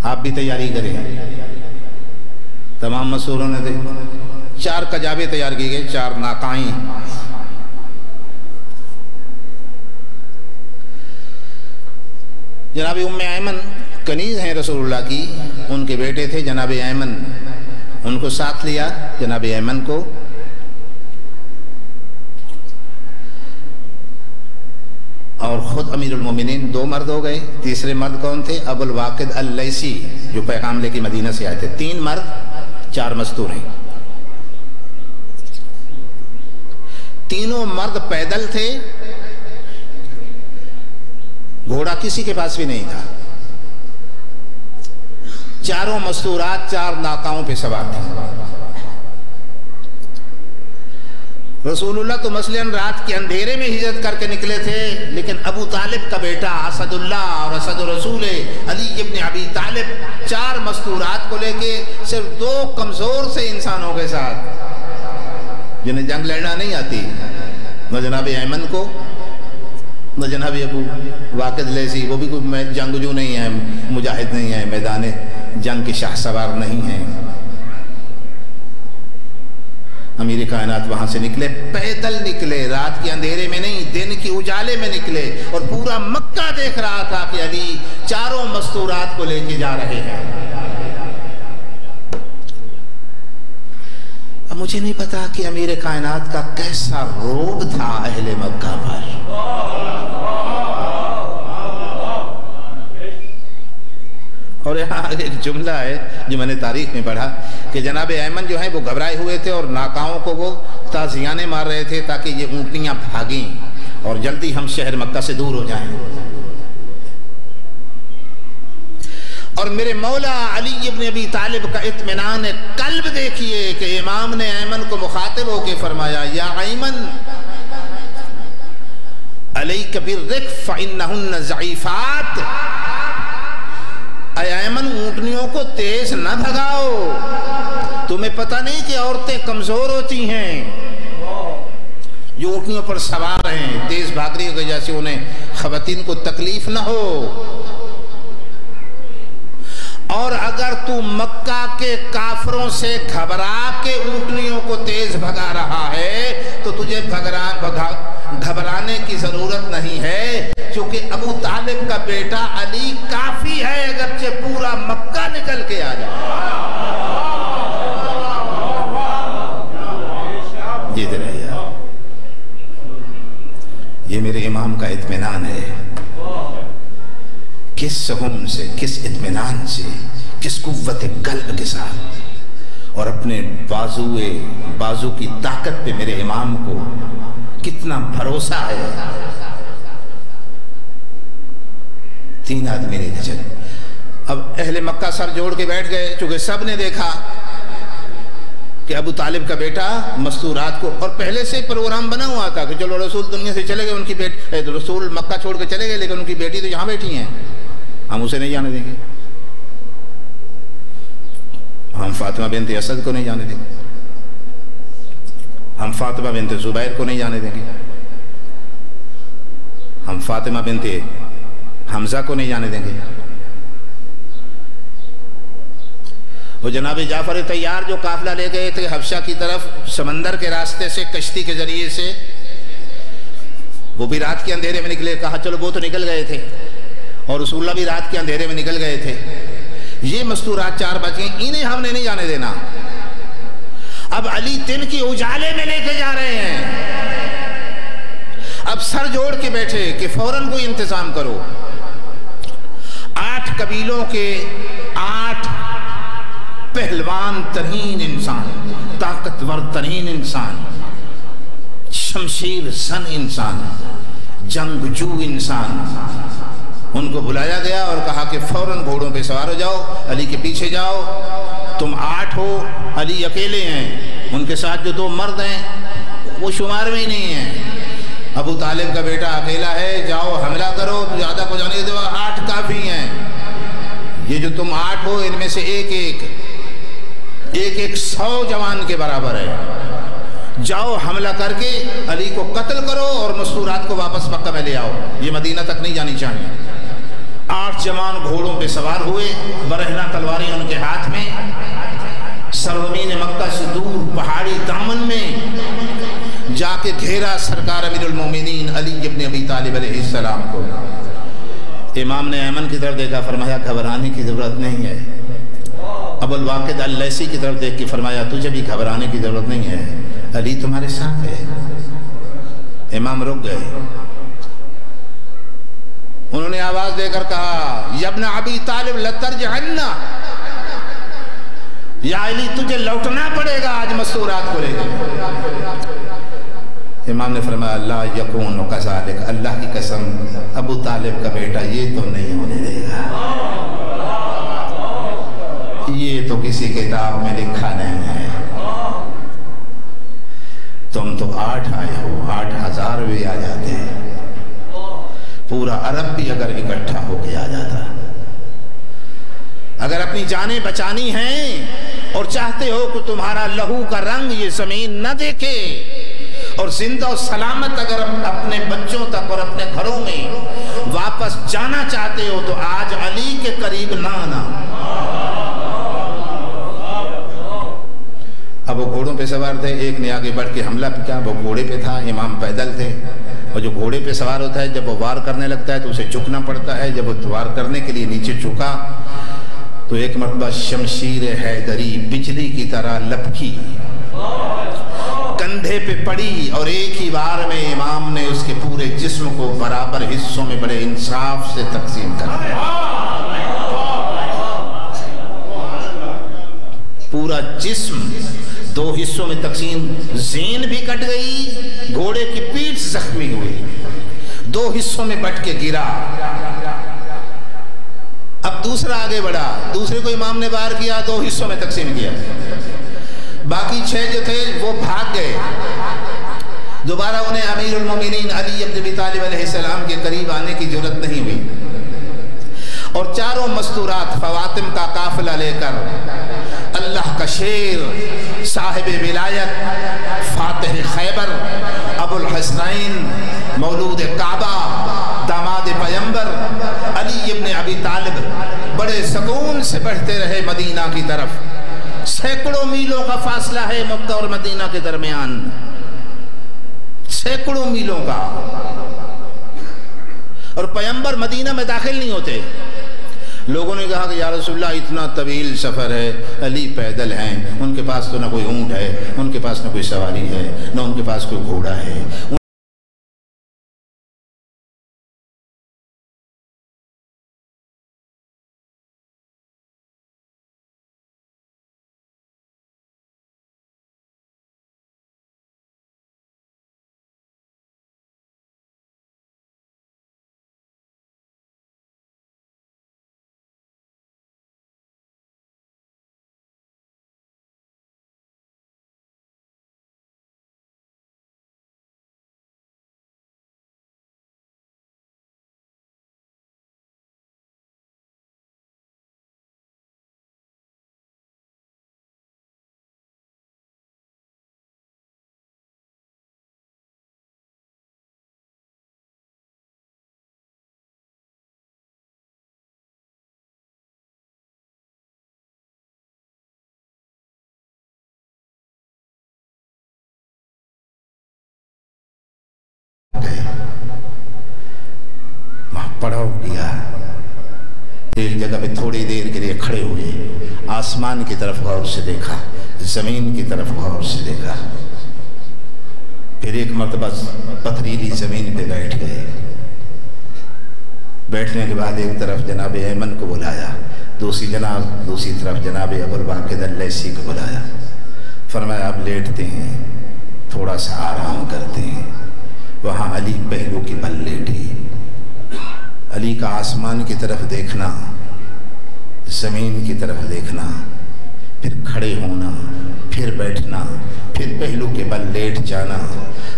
S1: आप भी तैयारी करें। तमाम मसूरों ने 4 कजाबे तैयार की गई, 4 नाकाएं। जनाब उम्मे ऐमन कनीज हैं रसूलुल्लाह की, उनके बेटे थे जनाब ऐमन, उनको साथ लिया जनाब ऐमन को। और खुद अमीरुल मोमिनीन 2 मर्द हो गए। तीसरे मर्द कौन थे? अबुल वाकिद अल-लैसी, जो पैगाम लेके मदीना से आए थे। 3 मर्द 4 मस्तूर हैं। तीनों मर्द पैदल थे, घोड़ा किसी के पास भी नहीं था। चारों मस्तूरात 4 नाकाओं पे सवार थे। रसूलुल्लाह तो मसलन रात के अंधेरे में हिजरत करके निकले थे, लेकिन अबू तालिब का बेटा असदुल्लाह और असद रसूल अली इब्न अबी तालिब 4 मस्तूरात को लेके सिर्फ 2 कमजोर से इंसानों के साथ, जिन्हें जंग लड़ना नहीं आती, न जनाब ऐमन को न जनाब अबू वाकिद लैसी, वो भी कोई जंगजू नहीं है, मुजाहिद नहीं है, मैदान जंग के शाह सवार नहीं है। अमीर कायनात वहां से निकले, पैदल निकले, रात के अंधेरे में नहीं, दिन की उजाले में निकले, और पूरा मक्का देख रहा था कि अली 4 मस्तूरात को लेके जा रहे हैं। अब मुझे नहीं पता कि अमीर कायनात का कैसा रोब था अहले मक्का पर। और यहाँ एक जुमला है जो मैंने तारीख में पढ़ा कि जनाब ऐमन जो है वो घबराए हुए थे और नाकाओं को वो ताजियाने मार रहे थे ताकि ये ऊँटनियाँ भागें और जल्दी हम शहर मक्का से दूर हो जाएं। और मेरे मौला अली इब्न अबी तालिब का इत्मीनान कल्ब देखिए कि इमाम ने ऐमन को मुखातिब होकर फरमाया, या ऐमन अलैक बिर्रिक फइन्नहुन्न ज़ईफ़ात, ऐमन ऊँटनियों को तेज न भगाओ, तुम्हें पता नहीं कि औरतें कमजोर होती हैं, जो ऊँटनियों पर सवार हैं, तेज भाग रही है, जैसे उन्हें ख़वातीन को तकलीफ न हो। और अगर तू मक्का के काफरों से घबरा के ऊँटनियों को तेज भगा रहा है तो तुझे घबराने की जरूरत नहीं है, क्योंकि अबू तालिब का बेटा अली काफी है, अगरचे पूरा मक्का निकल के आ जाए। जीते रहिए, ये मेरे इमाम का इत्मीनान है। किस सहूम से, किस इत्मीनान से, किस कुव्वत कल्ब के साथ, और अपने बाजू की ताकत पे मेरे इमाम को कितना भरोसा है। 3 आदमी नहीं थे। अब अहले मक्का सर जोड़ के बैठ गए, चूंकि सब ने देखा कि अबू तालिब का बेटा मस्तूरात को, और पहले से प्रोग्राम बना हुआ था कि चलो रसूल दुनिया से चले गए, उनकी बेटी रसूल मक्का छोड़ के चले गए, लेकिन उनकी बेटी तो यहाँ बैठी हैं, हम उसे नहीं जाने देंगे, हम फातिमा बिन्ते असद को नहीं जाने देंगे, हम फातिमा बिन्ते जुबैर को नहीं जाने देंगे, हम फातिमा बिन्ते हमजा को नहीं जाने देंगे। वो जनाब जाफर तैयार जो काफिला ले गए थे हबशा की तरफ समंदर के रास्ते से, कश्ती के जरिए से, वो भी रात के अंधेरे में निकले। कहा चलो वो तो निकल गए थे, और रसूलुल्लाह भी रात के अंधेरे में निकल गए थे, ये मस्तूरात 4 बज गए, इन्हें हमने नहीं जाने देना। अब अली दिन की उजाले में लेके जा रहे हैं। अब सर जोड़ के बैठे कि फौरन कोई इंतजाम करो। 8 कबीलों के 8 पहलवान तरीन इंसान, ताकतवर तरीन इंसान, शमशीर सन इंसान, जंगजू इंसान। उनको बुलाया गया और कहा कि फौरन घोड़ों पे सवार हो जाओ, अली के पीछे जाओ। तुम 8 हो, अली अकेले हैं, उनके साथ जो 2 मर्द हैं वो शुमार में ही नहीं है। अबू तालिब का बेटा अकेला है, जाओ हमला करो, ज़्यादा को जाने दो, 8 काफ़ी हैं। ये जो तुम 8 हो, इनमें से एक 100 जवान के बराबर है। जाओ हमला करके अली को कत्ल करो और मस्तूरात को वापस मक्का में ले आओ, ये मदीना तक नहीं जानी चाहिए। 8 जवान घोड़ों पे सवार हुए, बरहना तलवारें उनके हाथ में, सरजमीन मक्का से दूर पहाड़ी दामन में जाके घेरा सरकार अमीरुल मोमिनीन अली इब्न अबी तालिब अलैहिस्सलाम को। इमाम ने ऐमन की तरफ देखा, फरमाया घबराने की ज़रूरत नहीं है। अबुल वाक़िद अल-लैसी की तरफ देख के फरमाया तुझे भी घबराने की ज़रूरत नहीं है, अली तुम्हारे साथ है। इमाम रुक गए। उन्होंने आवाज देकर कहा, यब्न अबी तालिब लतरजअन्ना, या अली तुझे लौटना पड़ेगा आज मस्तूरात को लेकर। इमाम ने फरमाया अल्लाह यकून कज़ालिक, अल्लाह की कसम अबू तालिब का बेटा ये तो नहीं होने देगा, ये तो किसी किताब में लिखा नहीं है। तुम तो 8 आए हो, 8000 भी आ जाते, पूरा अरब भी अगर इकट्ठा होके आ जाता। अगर अपनी जानें बचानी हैं और चाहते हो कि तुम्हारा लहू का रंग ये जमीन न देखे और जिंदा और सलामत अगर अपने बच्चों तक और अपने घरों में वापस जाना चाहते हो तो आज अली के करीब ना आना। अब वो घोड़ों पे सवार थे, एक ने आगे बढ़ के हमला किया, वो घोड़े पे था, इमाम पैदल थे। और जो घोड़े पे सवार होता है जब वो वार करने लगता है तो उसे झुकना पड़ता है। जब वो वार करने के लिए नीचे झुका तो एक मरतबा शमशीर हैदरी बिजली की तरह लपकी, कंधे पे पड़ी और एक ही बार में इमाम ने उसके पूरे जिस्म को बराबर हिस्सों में बड़े इंसाफ से तकसीम कर दिया। पूरा जिस्म 2 हिस्सों में तकसीम, ज़ेन भी कट गई, घोड़े की पीठ जख्मी हुई, 2 हिस्सों में बट के गिरा। अब दूसरा आगे बढ़ा, दूसरे को इमाम ने वार किया, 2 हिस्सों में तकसीम किया। बाकी 6 जो थे वो भाग गए। दोबारा उन्हें अमीरुल मोमिनीन अली इब्न अबी तालिब अलैहिस्सलाम के करीब आने की जरूरत नहीं हुई। और चारों मस्तूरात फवातिम का काफिला लेकर अल्लाह का शेर साहिब विलायत फातिह खैबर अबुल हसनैन मौलूद काबा दामाद पैगंबर अली इब्न अबी तालिब बड़े सुकून से बढ़ते रहे मदीना की तरफ। सैकड़ों मीलों का फासला है मक्का और मदीना के दरमियान, सैकड़ों मीलों का। और पैगंबर मदीना में दाखिल नहीं होते। लोगों ने कहा कि या रसूलल्लाह इतना तवील सफ़र है, अली पैदल हैं, उनके पास तो ना कोई ऊँट है, उनके पास ना कोई सवारी है, ना उनके पास कोई घोड़ा है। पड़ाव किया, एक जगह पे थोड़ी देर के लिए खड़े हुए, आसमान की तरफ गौर से देखा, जमीन की तरफ गौर से देखा, फिर एक मर्तबा पथरीली जमीन पे बैठ गए। बैठने के बाद एक तरफ जनाब ऐमन को बुलाया, दूसरी तरफ जनाब अबुल वाक़िद अल-लैसी को बुलाया। फरमाया आप लेटते हैं, थोड़ा सा आराम करते हैं। वहाँ अली पहलू के बल लेटे, अली का आसमान की तरफ देखना, ज़मीन की तरफ देखना, फिर खड़े होना, फिर बैठना, फिर पहलू के बल लेट जाना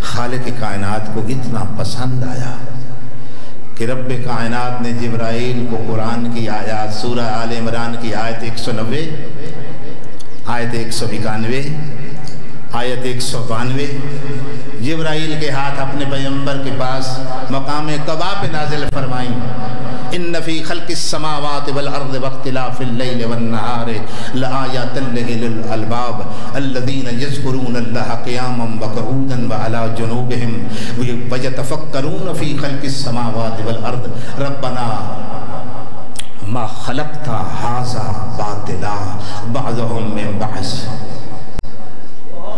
S1: खालिक कायनात को इतना पसंद आया कि रब्बे कायनात ने जिब्राइल को कुरान की आयत सूरह आल इमरान की आयत 190, आयत 191, आयत 192 जिब्राइल के हाथ अपने पैगंबर के पास मकाम कबा पे नाजिल फरमाई। इन्न फी खल्क़िस समावाति वल अर्ज़ि वख्तिलाफ़िल लैलि वन नहारि लआयातिन लिउलिल अलबाब अल्लज़ीना यज़्कुरूनल्लाहा क़ियामन व क़ऊदन व अला जुनूबिहिम व यतफ़क्करून फी खल्क़िस समावाति वल अर्ज़ रब्बना मा खलक़्ता हाज़ा बातिला बअज़ुहुम मिन बअज़।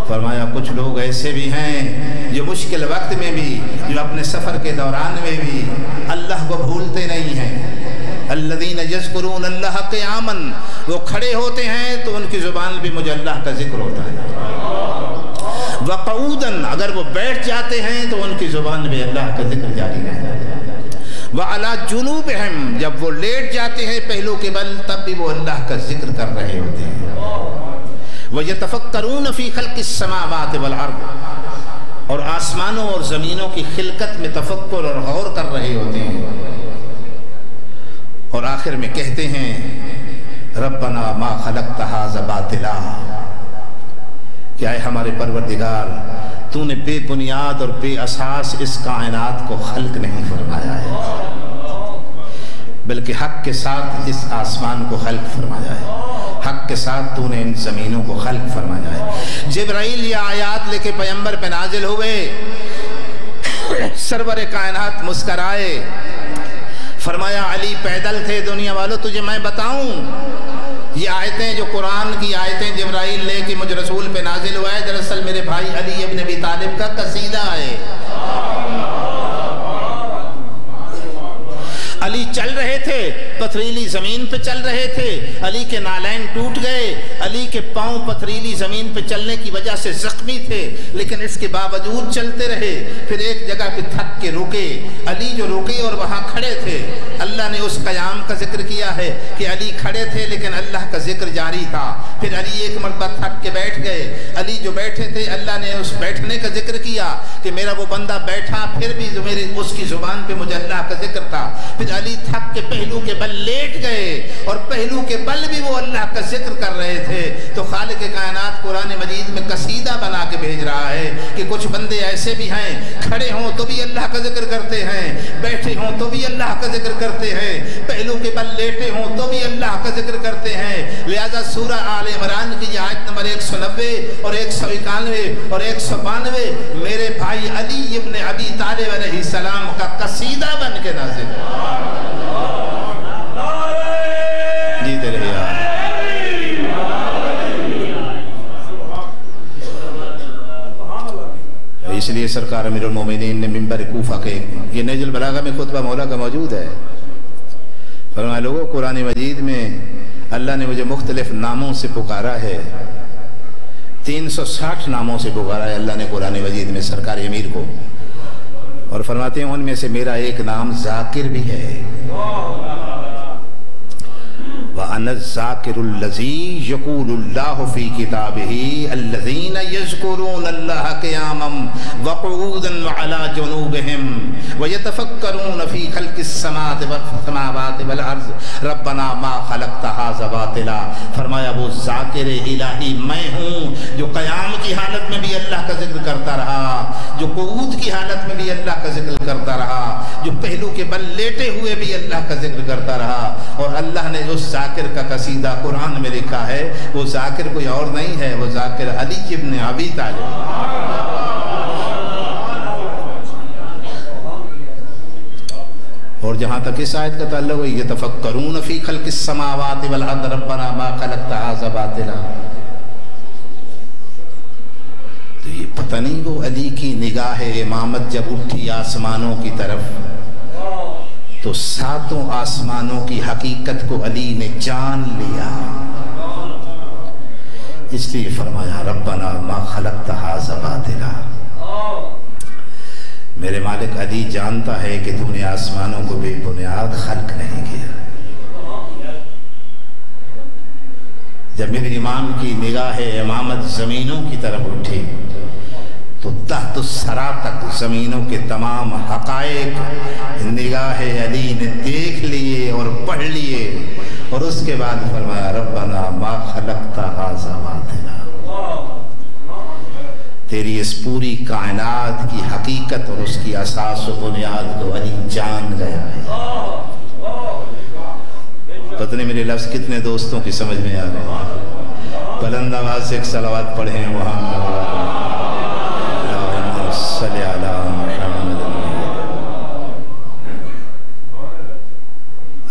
S1: फरमाया कुछ लोग ऐसे भी हैं जो मुश्किल वक्त में भी, जो अपने सफ़र के दौरान में भी अल्लाह को भूलते नहीं हैं। अल्लज़ीना यज़्कुरूनल्लाह क़ियामन, वो खड़े होते हैं तो उनकी ज़ुबान पे मुझे अल्लाह का जिक्र होता है। व क़ऊदन, अगर वो बैठ जाते हैं तो उनकी ज़ुबान पे अल्लाह का जिक्र जारी रहता है। व अला जुनूबिहिम, जब वो लेट जाते हैं पहलू के बल तब भी वो अल्लाह का जिक्र कर रहे होते हैं। वयतफ़क्करून फ़ी ख़ल्क़िस समावाति वल अर्ज़, और आसमानों और ज़मीनों की खिलकत में तफ़क्कुर और गौर कर रहे होते हैं। और आखिर में कहते हैं रब्बना मा ख़लक़्ता हाज़ा बातिला, क्या है हमारे परवरदिगार, तूने बेबुनियाद और बेअसास इस कायनात को खल्क़ नहीं फरमाया है, बल्कि हक़ के साथ इस आसमान को खल्क़ फरमाया है, हक़ के साथ तूने इन ज़मीनों को खल्क़ फरमाया है। जिब्राइल ये आयात लेके पैगंबर पे नाजिल हुए, सरवर कायनात मुस्कराए, फरमाया अली पैदल थे, दुनिया वालों तुझे मैं बताऊं, ये आयतें जो कुरान की आयतें जिब्राइल लेके मुझ रसूल पे नाजिल हुआ है, दरअसल मेरे भाई अली इब्न अबी तालिब का कसीदा है। अली चल रहे थे, पथरीली जमीन पे चल रहे थे, अली के नालैन टूट गए, अली के पांव पथरीली जमीन पे चलने की वजह से जख्मी थे, लेकिन इसके बावजूद चलते रहे। फिर एक जगह पे थक के रुके, अली जो रुके और वहां खड़े थे, अल्लाह ने उस क़याम का जिक्र किया है कि अली खड़े थे लेकिन अल्लाह का जिक्र जारी था। फिर अली एक मरतबा थक के बैठ गए, अली जो बैठे थे अल्लाह ने उस बैठने का जिक्र किया कि मेरा वो बंदा बैठा, फिर भी जो मेरे उसकी जुबान पे मुझे अल्लाह का जिक्र था। फिर अली थक के पहलू के बल लेट गए और पहलू के बल भी वो अल्लाह का जिक्र कर रहे थे। तो खालिक कायनात कुरान मजीद में कसीदा बना के भेज रहा है कि कुछ बंदे ऐसे भी हैं, खड़े हों तो भी अल्लाह का जिक्र करते हैं, बैठे हों तो भी अल्लाह का जिक्र करते हैं, पहलू के बल लेटे हों तो भी अल्लाह का जिक्र करते हैं। लिहाजा सूरह आल इमरान की आयत नंबर 190 और 191 और 192 मेरे भाई अली इब्न अबी तालिब अलैहिस्सलाम का कसीदा बन के नाज़िल। जीते रहे यार। इसलिए सरकार अमीरुल मोमिनीन ने मिंबर कूफा के, ये नहजुल बलागा में खुतबा मौला का मौजूद है, फरमाया लोगों कुरान मजीद में अल्लाह ने मुझे मुख्तलिफ नामों से पुकारा है, 360 नामों से पुकारा है अल्लाह ने कुरान मजीद में सरकार अमीर को, और फरमाते हैं उनमें से मेरा एक नाम जाकिर भी है। वअनज़्ज़ाकिरुल्लज़ी यक़ूलुल्लाहु फ़ी किताबिही अल्लज़ीना यज़्कुरूनल्लाहा क़ियामन व क़ुऊदन व अला जुनूबिहिम व यतफ़क्करून फ़ी ख़ल्क़िस समावाति वल अर्ज़ रब्बना मा ख़लक़्ता हाज़ा बातिला। फरमाया वो ज़ाकिर इलाही मैं हूँ जो क़याम की हालत में भी अल्लाह का जिक्र करता रहा, जो क़ुऊद की हालत में भी अल्लाह का जिक्र करता रहा, जो पहलू के बल लेटे हुए भी अल्लाह का जिक्र करता रहा। और अल्लाह ने उस जाकिर का कसीदा कुरान में लिखा है, वो जाकिर कोई और नहीं है, वो जाकिर अली इब्न अबी तालिब। और जहां तक इस आयत का ताल्लुक है, यतफ़क्करून फ़ी ख़ल्क़िस समावाति वल अर्ज़ रब्बना मा ख़लक़्ता हाज़ा बातिला। तो ये पता नहीं वो अली की निगाह इमामत जब उठी आसमानों की तरफ, तो सातों आसमानों की हकीकत को अली ने जान लिया। इसलिए फरमाया रब्बना मा खलक़्ता हाज़ा बातिला। मेरे मालिक अली जानता है कि तूने आसमानों को बेबुनियाद खल्क नहीं किया। जब मेरे इमाम की निगाह इमामत ज़मीनों की तरफ उठी तो तहत सरा तक ज़मीनों के तमाम हक़ाइक़ निगाह अली ने देख लिए और पढ़ लिए और उसके बाद फरमाया रब्बना मा खलक़्ता हाज़ा बातिला। तेरी इस पूरी कायनात की हकीकत और उसकी असास व बुनियाद को अली जान गया है। पता नहीं मेरे लफ्ज़ कितने दोस्तों की समझ में आ गए। बुलंद आवाज़ से एक सलावत पढ़ें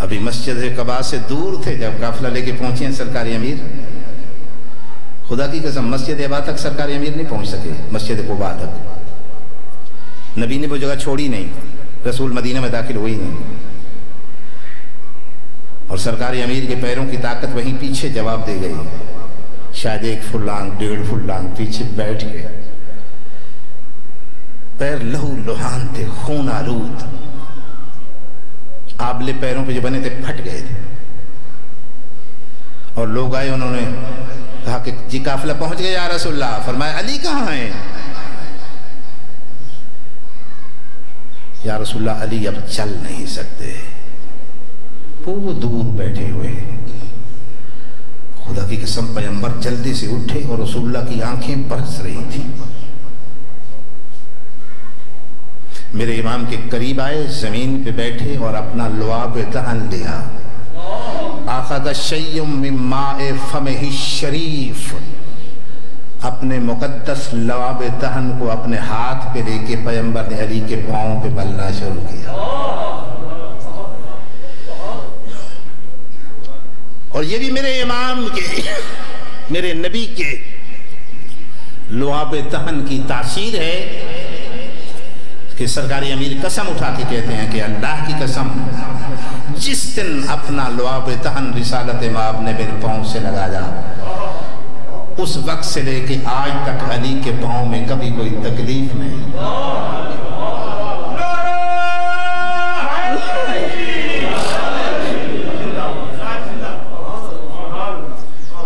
S1: अभी मस्जिद कबा से दूर थे जब काफिला लेके पहुंचे हैं सरकारी अमीर। खुदा की कसम मस्जिद अबा तक सरकारी अमीर नहीं पहुंच सके, मस्जिद कुबा तक नबी ने वो जगह छोड़ी नहीं, रसूल मदीना में दाखिल हुई नहीं और सरकारी अमीर के पैरों की ताकत वहीं पीछे जवाब दे गई। शायद 1 फुल्लांग 1.5 फुल्लांग पीछे बैठ गए, पैर लहू लुहान थे, खून आलूद, आबले पैरों पे जो बने थे फट गए थे। और लोग आए, उन्होंने कहा कि जी काफिला पहुंच गया या रसूलल्लाह। फरमाया अली कहाँ है? या रसूलल्लाह अली अब चल नहीं सकते, वो दूर बैठे हुए। खुदा की कसम पैगंबर जल्दी से उठे और रसूलुल्लाह की आंखें बरस रही थी। मेरे इमाम के करीब आए, जमीन पे बैठे और अपना लुआब दहन लिया। आखज़ शय्युम मिन माए फमिही शरीफ, अपने मुकद्दस लुआब दहन को अपने हाथ पे लेके पैगंबर ने अली के पांव पे मलना शुरू किया। और ये भी मेरे इमाम के, मेरे नबी के लुआब दहन की तासीर है कि सरकारी अमीर कसम उठा के कहते हैं कि अल्लाह की कसम, जिस दिन अपना लुआब दहन रिसालत माब ने मेरे पांव से लगाया, उस वक्त से लेके आज तक अली के पांव में कभी कोई तकलीफ नहीं।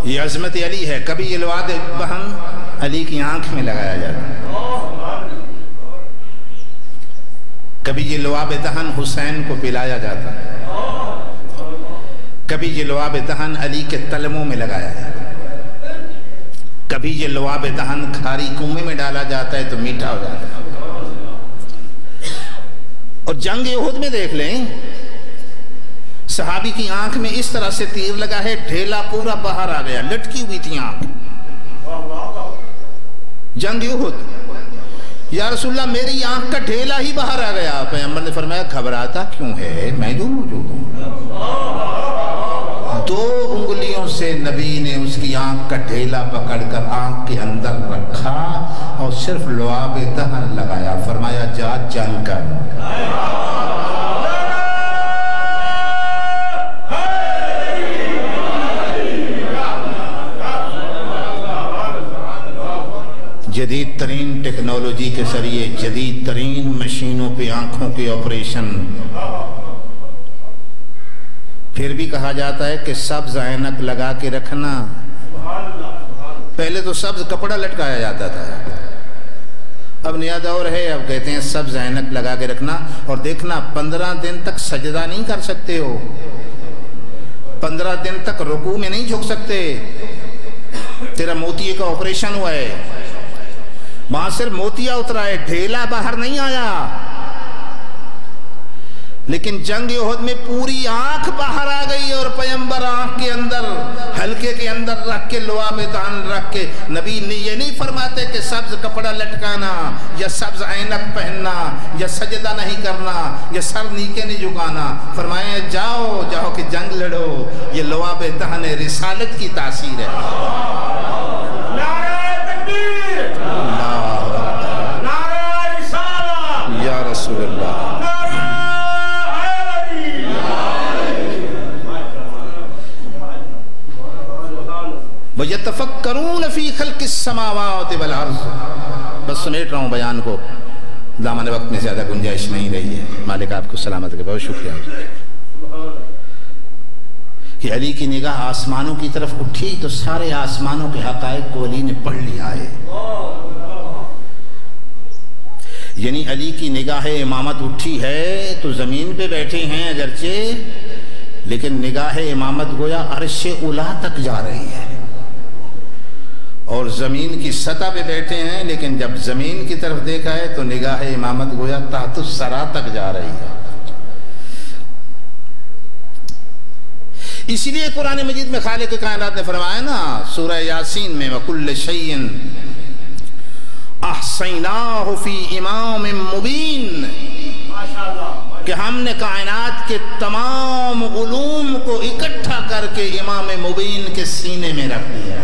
S1: ये अजमत अली है। कभी ये लुआब दहन अली की आंख में लगाया जाता है, कभी ये लुआब दहन हुसैन को पिलाया जाता है, कभी ये लुआब दहन अली के तलमों में लगाया जाता है, कभी ये लुआब दहन खारी कुएं में डाला जाता है तो मीठा हो जाता है। और जंग उहद में देख लें, सहाबी की आंख में इस तरह से तीर लगा है, ढेला पूरा बाहर आ गया, लटकी हुई थी आंख। जंग उहद, या रसूलल्लाह मेरी आंख का ढेला ही बाहर आ गया। पैगंबर ने फरमाया घबराता क्यों है, मैं जो मौजूद हूं। 2 उंगलियों से नबी ने उसकी आंख का ढेला पकड़कर आंख के अंदर रखा और सिर्फ लुआब दहन लगाया। फरमाया जा जंग कर। जदीद तरीन टेक्नोलॉजी के जरिए जदीद तरीन मशीनों पे आंखों के ऑपरेशन। फिर भी कहा जाता है कि सब्ज ऐनक लगा के रखना। पहले तो सब्ज कपड़ा लटकाया जाता था, अब नया दौर है, अब कहते हैं सब्ज ऐनक लगा के रखना। और देखना 15 दिन तक सजदा नहीं कर सकते हो, 15 दिन तक रुकू में नहीं झुक सकते, तेरा मोतिये का ऑपरेशन हुआ है, वहां सिर्फ मोतिया उतरा है, ढेला बाहर नहीं आया। लेकिन जंग उहद में पूरी आंख बाहर आ गई और पैगंबर आंख के अंदर हल्के के अंदर रख के लुआब दहन रख के, नबी ने ये नहीं फरमाते कि सब्ज कपड़ा लटकाना या सब्ज ऐनक पहनना या सजदा नहीं करना या सर नीचे नहीं झुकाना। फरमाया जाओ जाओ कि जंग लड़ो, ये लुआब दहन रिसालत की तासीर है। या रसूलल्लाह, यतफक्करून फी खल्क़िस समावाति वल अर्ज़। बस समेट रहा हूँ बयान को, दामन वक्त में ज़्यादा गुंजाइश नहीं रही है। मालिक आपको सलामत के बहुत शुक्रिया कि अली की निगाह आसमानों की तरफ उठी तो सारे आसमानों के हक़ाइक़ को अली ने पढ़ लिया है। यानी अली की निगाह इमामत उठी है तो ज़मीन पे बैठे हैं अगरचे, लेकिन निगाह इमामत गोया अर्श उला तक जा रही है, और ज़मीन की सतह पे बैठे हैं, लेकिन जब ज़मीन की तरफ देखा है तो निगाह इमामत गोया तहतुस सरा तक जा रही है। इसलिए कुरान मजीद में खालिक कायनात ने फरमाया ना सूरह यासीन में, वकुल्ल शैइन अहसैनाहु फी इमामिम मुबीन, कि हमने कायनात के तमाम उलूम को इकट्ठा करके इमाम मुबीन के सीने में रख दिया।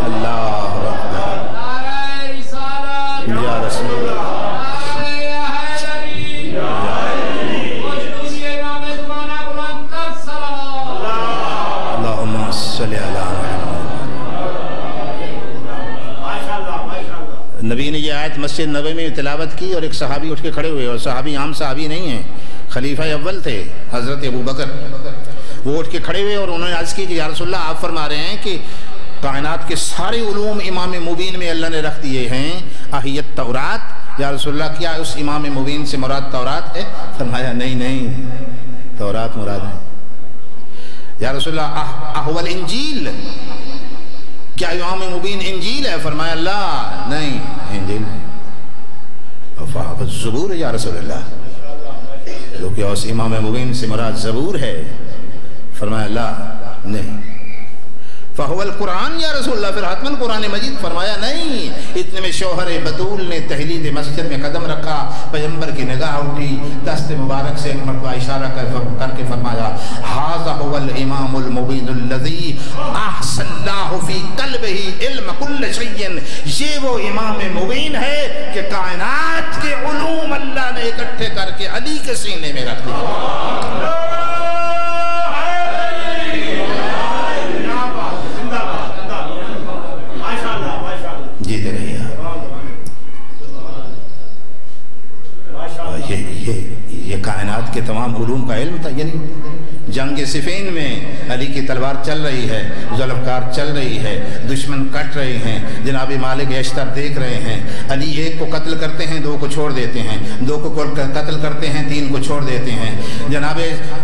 S1: अल्लाह या रसूल नबी ने यह आयत मस्जिद नबवी में तिलावत की और एक सहाबी उठ के खड़े हुए, और सहाबी आम सहाबी नहीं है, खलीफा अव्वल थे हजरत अबू बकर। वो उठ के खड़े हुए और उन्होंने अर्ज़ की कि या रसूलल्लाह आप फरमा रहे हैं कि कायनात के सारे उलूम इमाम मुबीन में अल्लाह ने रख दिए हैं, अहियत तौरात, या रसूलल्लाह क्या उस इमाम मुबीन से मुराद तौरात है? फरमाया नहीं नहीं, तौरात मुराद है। या रसूलल्लाह अहवल इंजील, क्या इमाम मुबीन इंजील है? फरमाया अल्लाह नहीं, इंजील ज़बूर या रसूलल्लाह, तो क्या उस इमाम मुबीन से मुराद ज़बूर है? फरमाया अल्लाह नहीं। फ़हुवल कुरान या रसूलल्लाह, फिर हतमन कुरान मजीद? फरमाया नहीं। इतने में शौहर बतूल ने तहलीद मस्जिद में कदम रखा, पैगंबर की निगाह उठी, दस्त मुबारक से एक मरतबा इशारा करके फरमाया हाज़ा हुवल इमामुल मुबीनुल लज़ी अहसल्लाहु फी क़ल्बिही इल्म कुल्ल शैइन, ये वो इमाम मुबीन है कि कायनात के उलूम अल्लाह ने इकट्ठे करके अली के सीने में रख दिया। जीते रहिए। ये कायनात के तमाम उलूम का इल्म था। यानी जंग सिफीन में अली की तलवार चल रही है, ज़ुल्फ़कार चल रही है, दुश्मन कट रहे हैं, जनाब मालिक अश्तर देख रहे हैं। अली एक को कत्ल करते हैं, दो को छोड़ देते हैं, दो को कत्ल करते हैं, तीन को छोड़ देते हैं। जनाब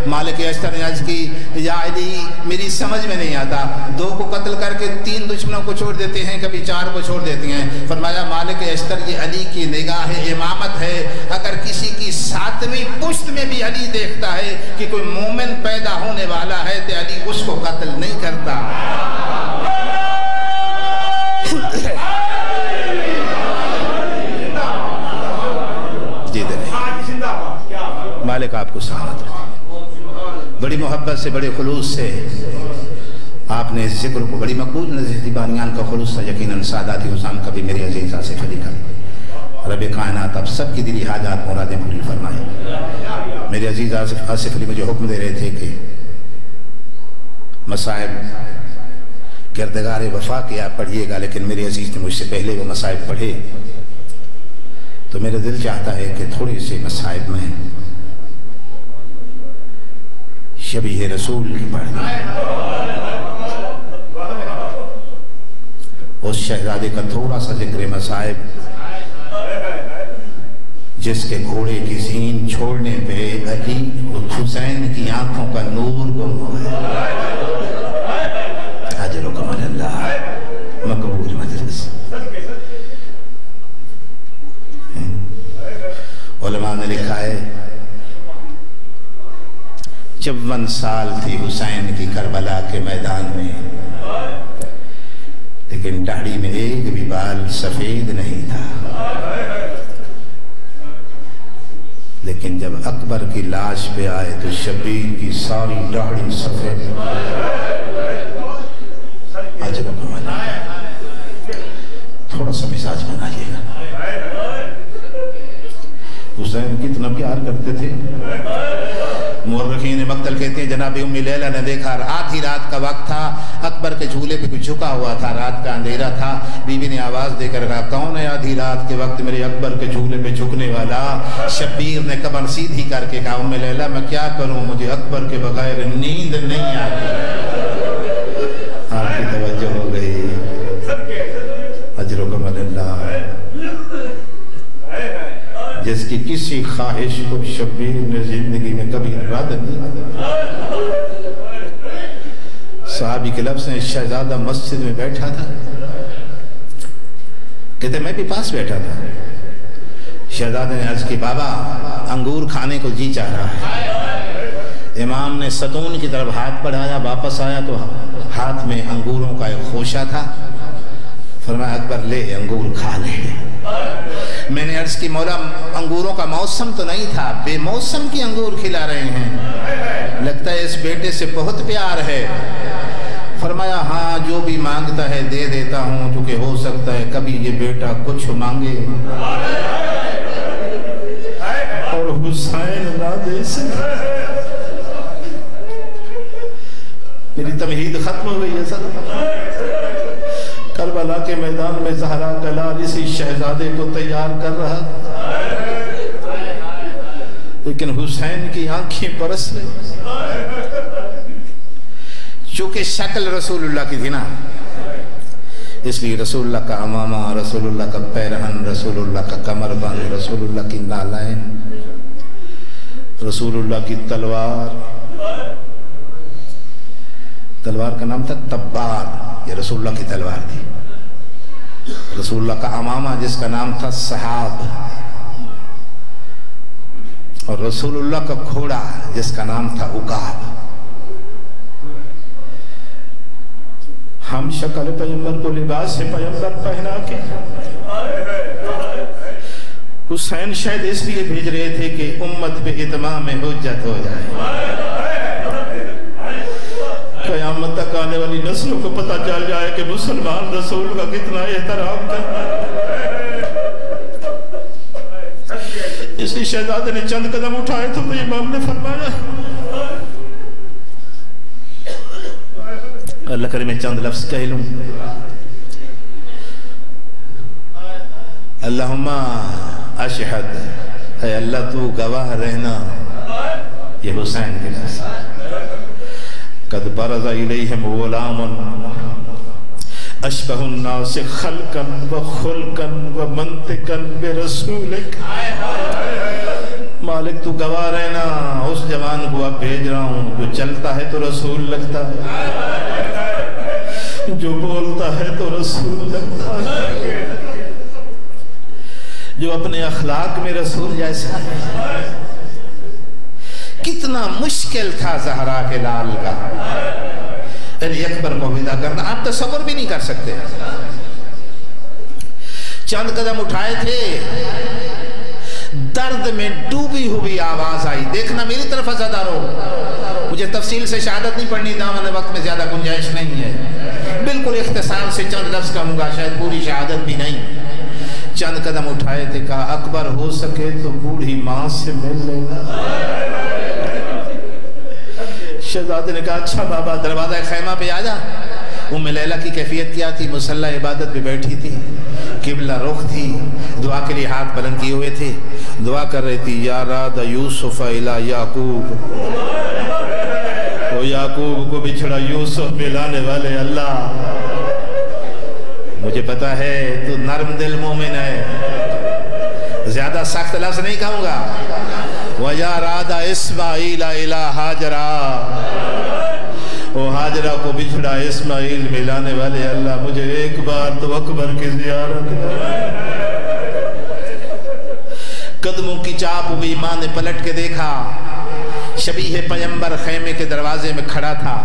S1: मालिक अश्तर ने अर्ज़ की या अली मेरी समझ में नहीं आता, दो को कत्ल करके तीन दुश्मनों को छोड़ देते हैं, कभी चार को छोड़ देते हैं। फरमाया मालिक अश्तर ये अली की निगाह इमामत है, अगर किसी की सातवीं पुश्त में भी अली देखता है कि कोई मोमिन पैदा होने वाला है तो अली उसको कत्ल नहीं करता। मालिक आपको सलामत रखे। बड़ी मोहब्बत से, बड़े खुलूस से आपने इस जिक्र को बड़ी मकबूल नज़ीर बानियान का खुलूस था। यकीनन सादाती हुसैन कभी मेरे अजीज़ आसिफ अली का रब कायनात आप सबकी दिली हाजात मुरादें पूरी फरमाए। मेरे अजीज़ आसिफ अली मुझे हुक्म दे रहे थे कि मसाइब किरदगार वफा के आप पढ़िएगा, लेकिन मेरे अजीज़ ने मुझसे पहले वो मसाइब पढ़े, तो मेरा दिल चाहता है कि थोड़े से मसाइब में शबीह रसूल की पढ़ उस शहजादे का थोड़ा सा जिक्र मसाइब जिसके घोड़े की सीन छोड़ने पे अली हुसैन की आंखों का नूर गुम हो गया। अजर कमल अल्लाह मकबूल मजलिस। उलमा ने लिखा है 54 साल थी हुसैन की करबला के मैदान में, लेकिन दाढ़ी में एक भी बाल सफेद नहीं था। लेकिन जब अकबर की लाश पे आए तो शबीर की सारी दाढ़ी सफेद। थोड़ा सा मिजाज बनाइएगा। हुसैन कितना प्यार करते थे। मुर्रखीन मक्तल कहते हैं जनाब उम्मी लैला ने देखा, आधी रात का वक्त था, अकबर के झूले पे कुछ झुका हुआ था, रात का अंधेरा था। बीवी ने आवाज देकर कहा, कौन है आधी रात के वक्त मेरे अकबर के झूले पे झुकने वाला? शब्बीर ने कमर सीधी करके कहा, उम्मी लैला मैं क्या करूं, मुझे अकबर के बगैर नींद नहीं आती। आपकी तवज्जो हो गई, अजरुकमल्लाह। जिसकी किसी ख्वाहिश को शब्बीर ने जिंदगी में कभी रद्द नहीं। साहबी के लफ्ज़ से शहजादा मस्जिद में बैठा था, कहते मैं भी पास बैठा था। शहजादे ने अर्ज की, बाबा अंगूर खाने को जी चाह रहा है। इमाम ने सतून की तरफ हाथ बढ़ाया, वापस आया तो हाथ में अंगूरों का एक खोशा था। फरमाया अकबर ले अंगूर खा ले। मैंने अर्ज की, मौला अंगूरों का मौसम तो नहीं था, बेमौसम की अंगूर खिला रहे हैं, लगता है इस बेटे से बहुत प्यार है। फरमाया हाँ जो भी मांगता है दे देता हूँ, क्योंकि हो सकता है कभी ये बेटा कुछ मांगे और हुसैन ना दे सके। मेरी तमहीद खत्म हो गई है सर। करबला के मैदान में ज़हरा का लाल इसी शहजादे को तैयार कर रहा, लेकिन हुसैन की आंखें बरस रही। चूंकि शक्ल रसूलुल्लाह की थी ना, इसलिए रसूलुल्लाह का अमामा, रसूलुल्लाह का पैरहन, रसूलुल्लाह का कमरबंद, रसूलुल्लाह की नालायन, रसूलुल्लाह की तलवार, तलवार का नाम था तब्बार, ये रसूलुल्लाह की तलवार थी। रसूलुल्लाह का अमामा जिसका नाम था सहाब, और रसूलुल्लाह का घोड़ा जिसका नाम था उकाब। हम शक्ल पैगंबर को लिबास से पैगंबर पहना के हुसैन शायद इसलिए भेज रहे थे कि उम्मत पे इत्माम में हुज्जत हो जाए, क़यामत तक आने वाली नस्लों को पता चल जाए कि मुसलमान रसूल का कितना एहतराम करता है। इसलिए शहजादे ने चंद कदम उठाए तो इमाम ने फरमाया, अल्लाह करे मैं चंद लफ्ज कह लूं, अल्लाहुम्मा अशहद, है अल्लाह तू गवाह रहना, ये हुसैन के लफ्ज। कद बरज़ा इलैहिम गुलामुन अशबहुन नास खल्कन व खुल्कन व मंतिकन बिरसूलिक। मालिक तू गवाह रहना, उस जवान को अब भेज रहा हूँ जो चलता है तो रसूल लगता है, जो बोलता है तो रसूल लगता है, जो अपने अखलाक में रसूल जैसा है। कितना मुश्किल था ज़हरा के लाल का अली अकबर को विदा करना, आप तसव्वुर भी नहीं कर सकते। चंद कदम उठाए थे, दर्द में डूबी हुई आवाज आई, देखना मेरी तरफ अज़ादारो, मुझे तफसील से शहादत नहीं पढ़नी, दामन वक्त में ज्यादा गुंजाइश नहीं है, बिल्कुल इख्तिसार से चंद लफ्ज़ कहूंगा, शायद पूरी शहादत भी नहीं। चंद कदम उठाए थे, कहा अकबर हो सके तो बूढ़ी माँ से मिल लेना। शहजादे ने कहा अच्छा बाबा दरवाजा खैमा पे आ जा। उम्मे लैला की कैफियत क्या थी? मुसल्ला इबादत पे बैठी थी, किबला रुख थी, दुआ के लिए हाथ बुलंद किए हुए थे, दुआ कर रही थी, या राद यूसुफ इला याकूब, ओ याकूब को बिछड़ा यूसुफ मिलाने वाले अल्लाह, मुझे पता है तू नर्म दिल मोमिन है, ज्यादा सख्त लफ्ज नहीं कहूंगा, वया रादा इस्माइल इला हाजरा, ओ हाजरा को बिछड़ा इस्माइल मिलाने वाले अल्लाह, मुझे एक बार तो अकबर की जियारत। कदमों की चाप हुई, माँ ने पलट के देखा, शबीह पैगंबर खैमे के दरवाजे में खड़ा था।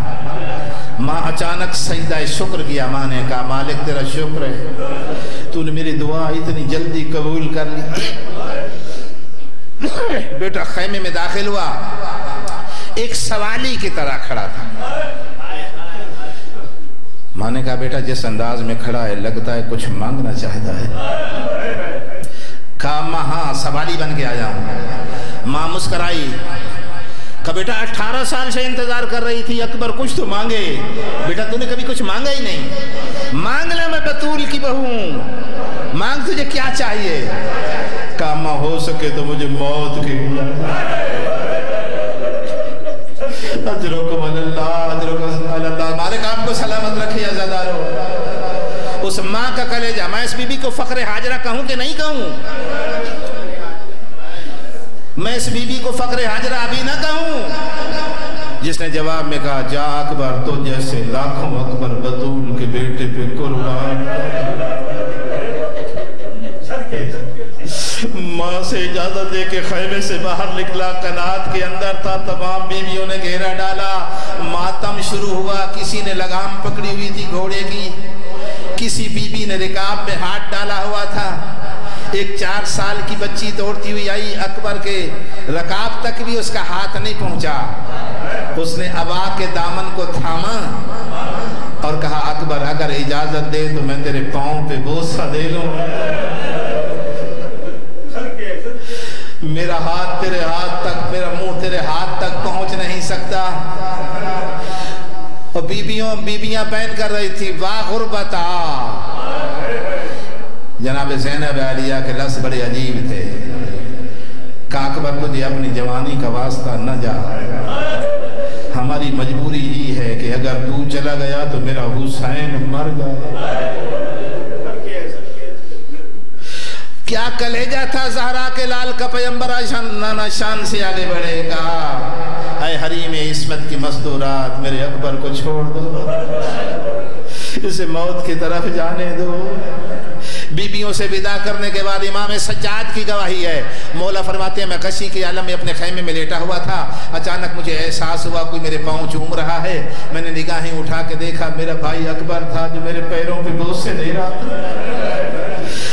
S1: माँ अचानक सजदा शुक्र किया। माँ ने कहा मालिक तेरा शुक्र है, तूने मेरी दुआ इतनी जल्दी कबूल कर ली। बेटा खैमे में दाखिल हुआ, एक सवाली की तरह खड़ा था। माँ ने कहा बेटा जिस अंदाज में खड़ा है लगता है कुछ मांगना चाहता है। कहा माँ हाँ सवाली बन के आ जाऊं। माँ मुस्कराई, का बेटा 18 साल से इंतजार कर रही थी, अकबर कुछ तो मांगे। बेटा तूने कभी कुछ मांगा ही नहीं। मांग ले, मैं बतूल की बहू हूं, मांग तुझे क्या चाहिए। काम हो सके तो मुझे मौत की। हमारे काम को सलामत रखे अज़ादारो। उस माँ का कलेजा, मैं इस बीबी को फख्र हाजरा कहूं कि नहीं कहूं? मैं इस बीबी को फख्र हाजरा अभी ना कहूं? जिसने जवाब में कहा, जा अकबर, तो जैसे लाखों अकबर बतूल के बेटे पे कुर्बान। माँ से इजाजत दे के खैमे से बाहर निकला, कनात के अंदर था, तमाम बीवियों ने घेरा डाला, मातम शुरू हुआ। किसी ने लगाम पकड़ी हुई थी घोड़े की, किसी बीबी ने रिकाब में हाथ डाला हुआ था। एक 4 साल की बच्ची दौड़ती हुई आई, अकबर के रकाब तक भी उसका हाथ नहीं पहुंचा। उसने अबा के दामन को थामा और कहा, अकबर अगर इजाजत दे तो मैं तेरे पाँव पे बोसा दे लूं। मेरा हाथ तेरे हाथ तक, मेरा मुंह तेरे हाथ तक पहुंच नहीं सकता। और बीबियां बयान कर रही थी, वाह गुरबता। जनाब ज़ैनब आलिया के लफ्ज़ बड़े अजीब थे। अकबर तुझे अपनी जवानी का वास्ता न जा, हमारी मजबूरी ही है कि अगर तू चला गया तो मेरा हुसैन मर गया। क्या कलेजा था ज़हरा के लाल का, पैगंबर नाना शान से आगे बढ़ेगा। ऐ हरीम इस्मत की मस्तूरात, मेरे अकबर को छोड़ दो, इसे मौत की तरफ जाने दो। बीबियों से विदा करने के बाद इमाम सज्जाद की गवाही है। मौला फरमाते हैं, मैं कशी के आलम में अपने खैमे में लेटा हुआ था, अचानक मुझे एहसास हुआ कोई मेरे पाँव चूम रहा है। मैंने निगाहें उठा के देखा, मेरा भाई अकबर था जो मेरे पैरों पे बोसे दे रहा था।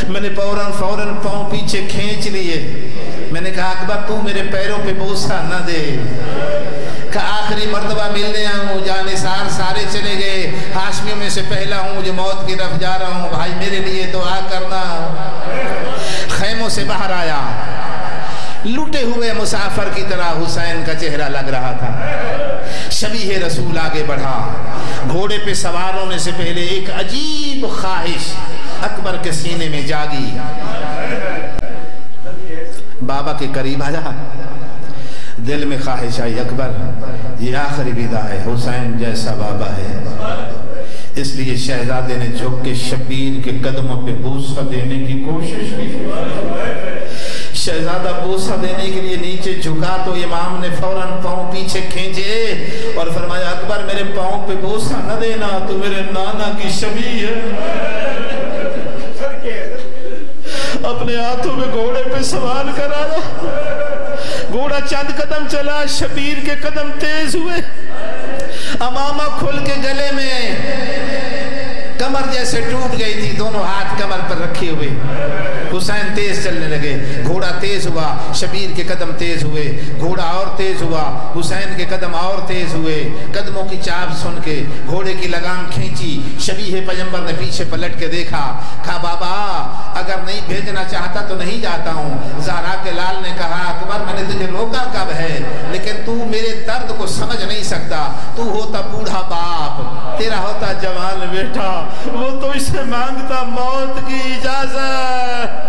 S1: मैंने फौरन पाँव पीछे खींच लिए। मैंने कहा, अकबर तू मेरे पैरों पे बोसा न दे। का आखिरी मर्तबा मिलने आऊँ, जानिसार सारे चले गए, हाशमियों में से पहला हूँ जो मौत की तरफ जा रहा हूँ, भाई मेरे लिए दुआ करना। खैमों से बाहर आया, लुटे हुए मुसाफिर की तरह हुसैन का चेहरा लग रहा था। शबीह रसूल आगे बढ़ा। घोड़े पे सवार होने से पहले एक अजीब ख्वाहिश अकबर के सीने में जागी। बाबा के करीब आया, दिल में ख्वाहिश आई, अकबर ये आखिरी विदा है, हुसैन जैसा बाबा है। इसलिए शहजादे ने झुक के शबीर के कदमों पे बोसा देने की कोशिश की। शहजादा बोसा देने के लिए नीचे झुका तो इमाम ने फौरन पाँव पीछे खींचे और फरमाया, अकबर मेरे पाँव पे बोसा न देना, तो मेरे नाना की शबी है। अपने हाथों में घोड़े पे सवार कराया। घोड़ा चंद कदम चला, शबीर के कदम तेज हुए, अमामा खुल के गले में कमर जैसे टूट गई थी, दोनों हाथ कमर पर रखे हुए। हुसैन तेज चलने लगे, घोड़ा तेज हुआ, शबीर के कदम तेज हुए, घोड़ा और तेज हुआ, हुसैन के कदम और तेज हुए। कदमों की चाप सुन के घोड़े की लगाम खींची। शबीह पैगंबर ने पीछे पलट के देखा, कहा बाबा अगर नहीं भेजना चाहता तो नहीं जाता हूँ। ज़हरा के लाल ने कहा, अकबर मैंने तुझे रोका कब है, लेकिन तू मेरे दर्द को समझ नहीं सकता। तू होता बूढ़ा बाप, तेरा होता जवान बेटा, वो तो इसे मांगता मौत की इजाजत।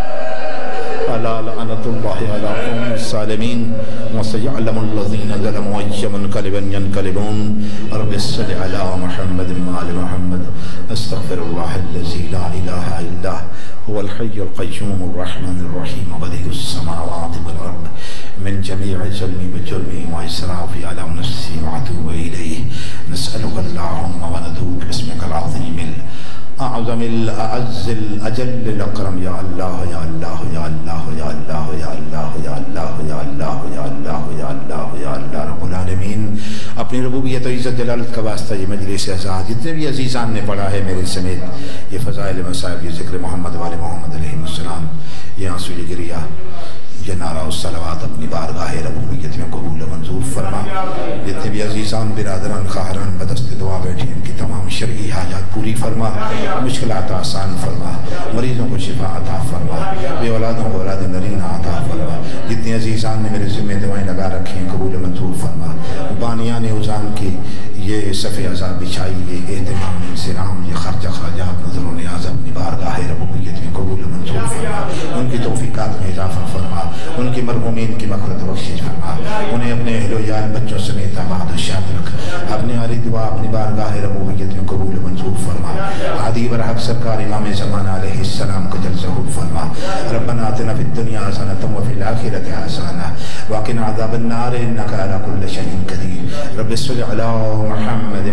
S1: अपनी रबूबियत और इज़्ज़त जलालत का वास्ता ये मजलिस आज़ाद जितने भी अजीज़ान ने पढ़ा है मेरे समेत, ये फ़ज़ाइल मसाइब, ये ज़िक्र मोहम्मद वाले मोहम्मद अलैहिस्सलाम, ये आंसू गिरिया, ये नारा सलावत अपनी बारगाह रबूबियत में कबूल मंजूर फरमा। जितने भी अजीज़ान बिरादरान खाहरान बदस्ते दुआ बैठे, इनकी तमाम शरई हाजात पूरी फरमा, मुश्किलात आसान फरमा, मरीज़ों को शिफा अता फरमा, बे औलादों को औलाद नरीना अता फरमा। जितने अजीज़ान ने मेरे ज़िम्मे दुआएं लगा रखी हैं कबूल मंजूर फरमा। ये सफ़े अज़ाब बिछाई, ये एहतमाम इंसिराम, ये खर्च अखराजात नज़र व नियाज़ अपनी बारगाह रबूबियत में कबूल मंजूर फरमा, उनकी तौफ़ीक़ात में इज़ाफ़ा फरमा, उनकी मरहूमीन की मग़फ़िरत बख्शिश फरमा, उन्हें अपने अहलो यार बच्चों समेत आबाद व शाद रख, अपने आली दुआ अपनी बारगाह रबूबियत में कबूल मंजूर फरमा। आदि बरहक सरकार इमाम ज़माना अलैहिस्सलाम को जल ज़हूर फरमा। रब्बना आतिना फ़िद दुनिया हसनतन व फ़िल आखिरति हसनतन व क़िना अज़ाबन नार इन्नका अला कुल्लि शैइन क़दीर। रब्बि सल्लि अला मुहम्मद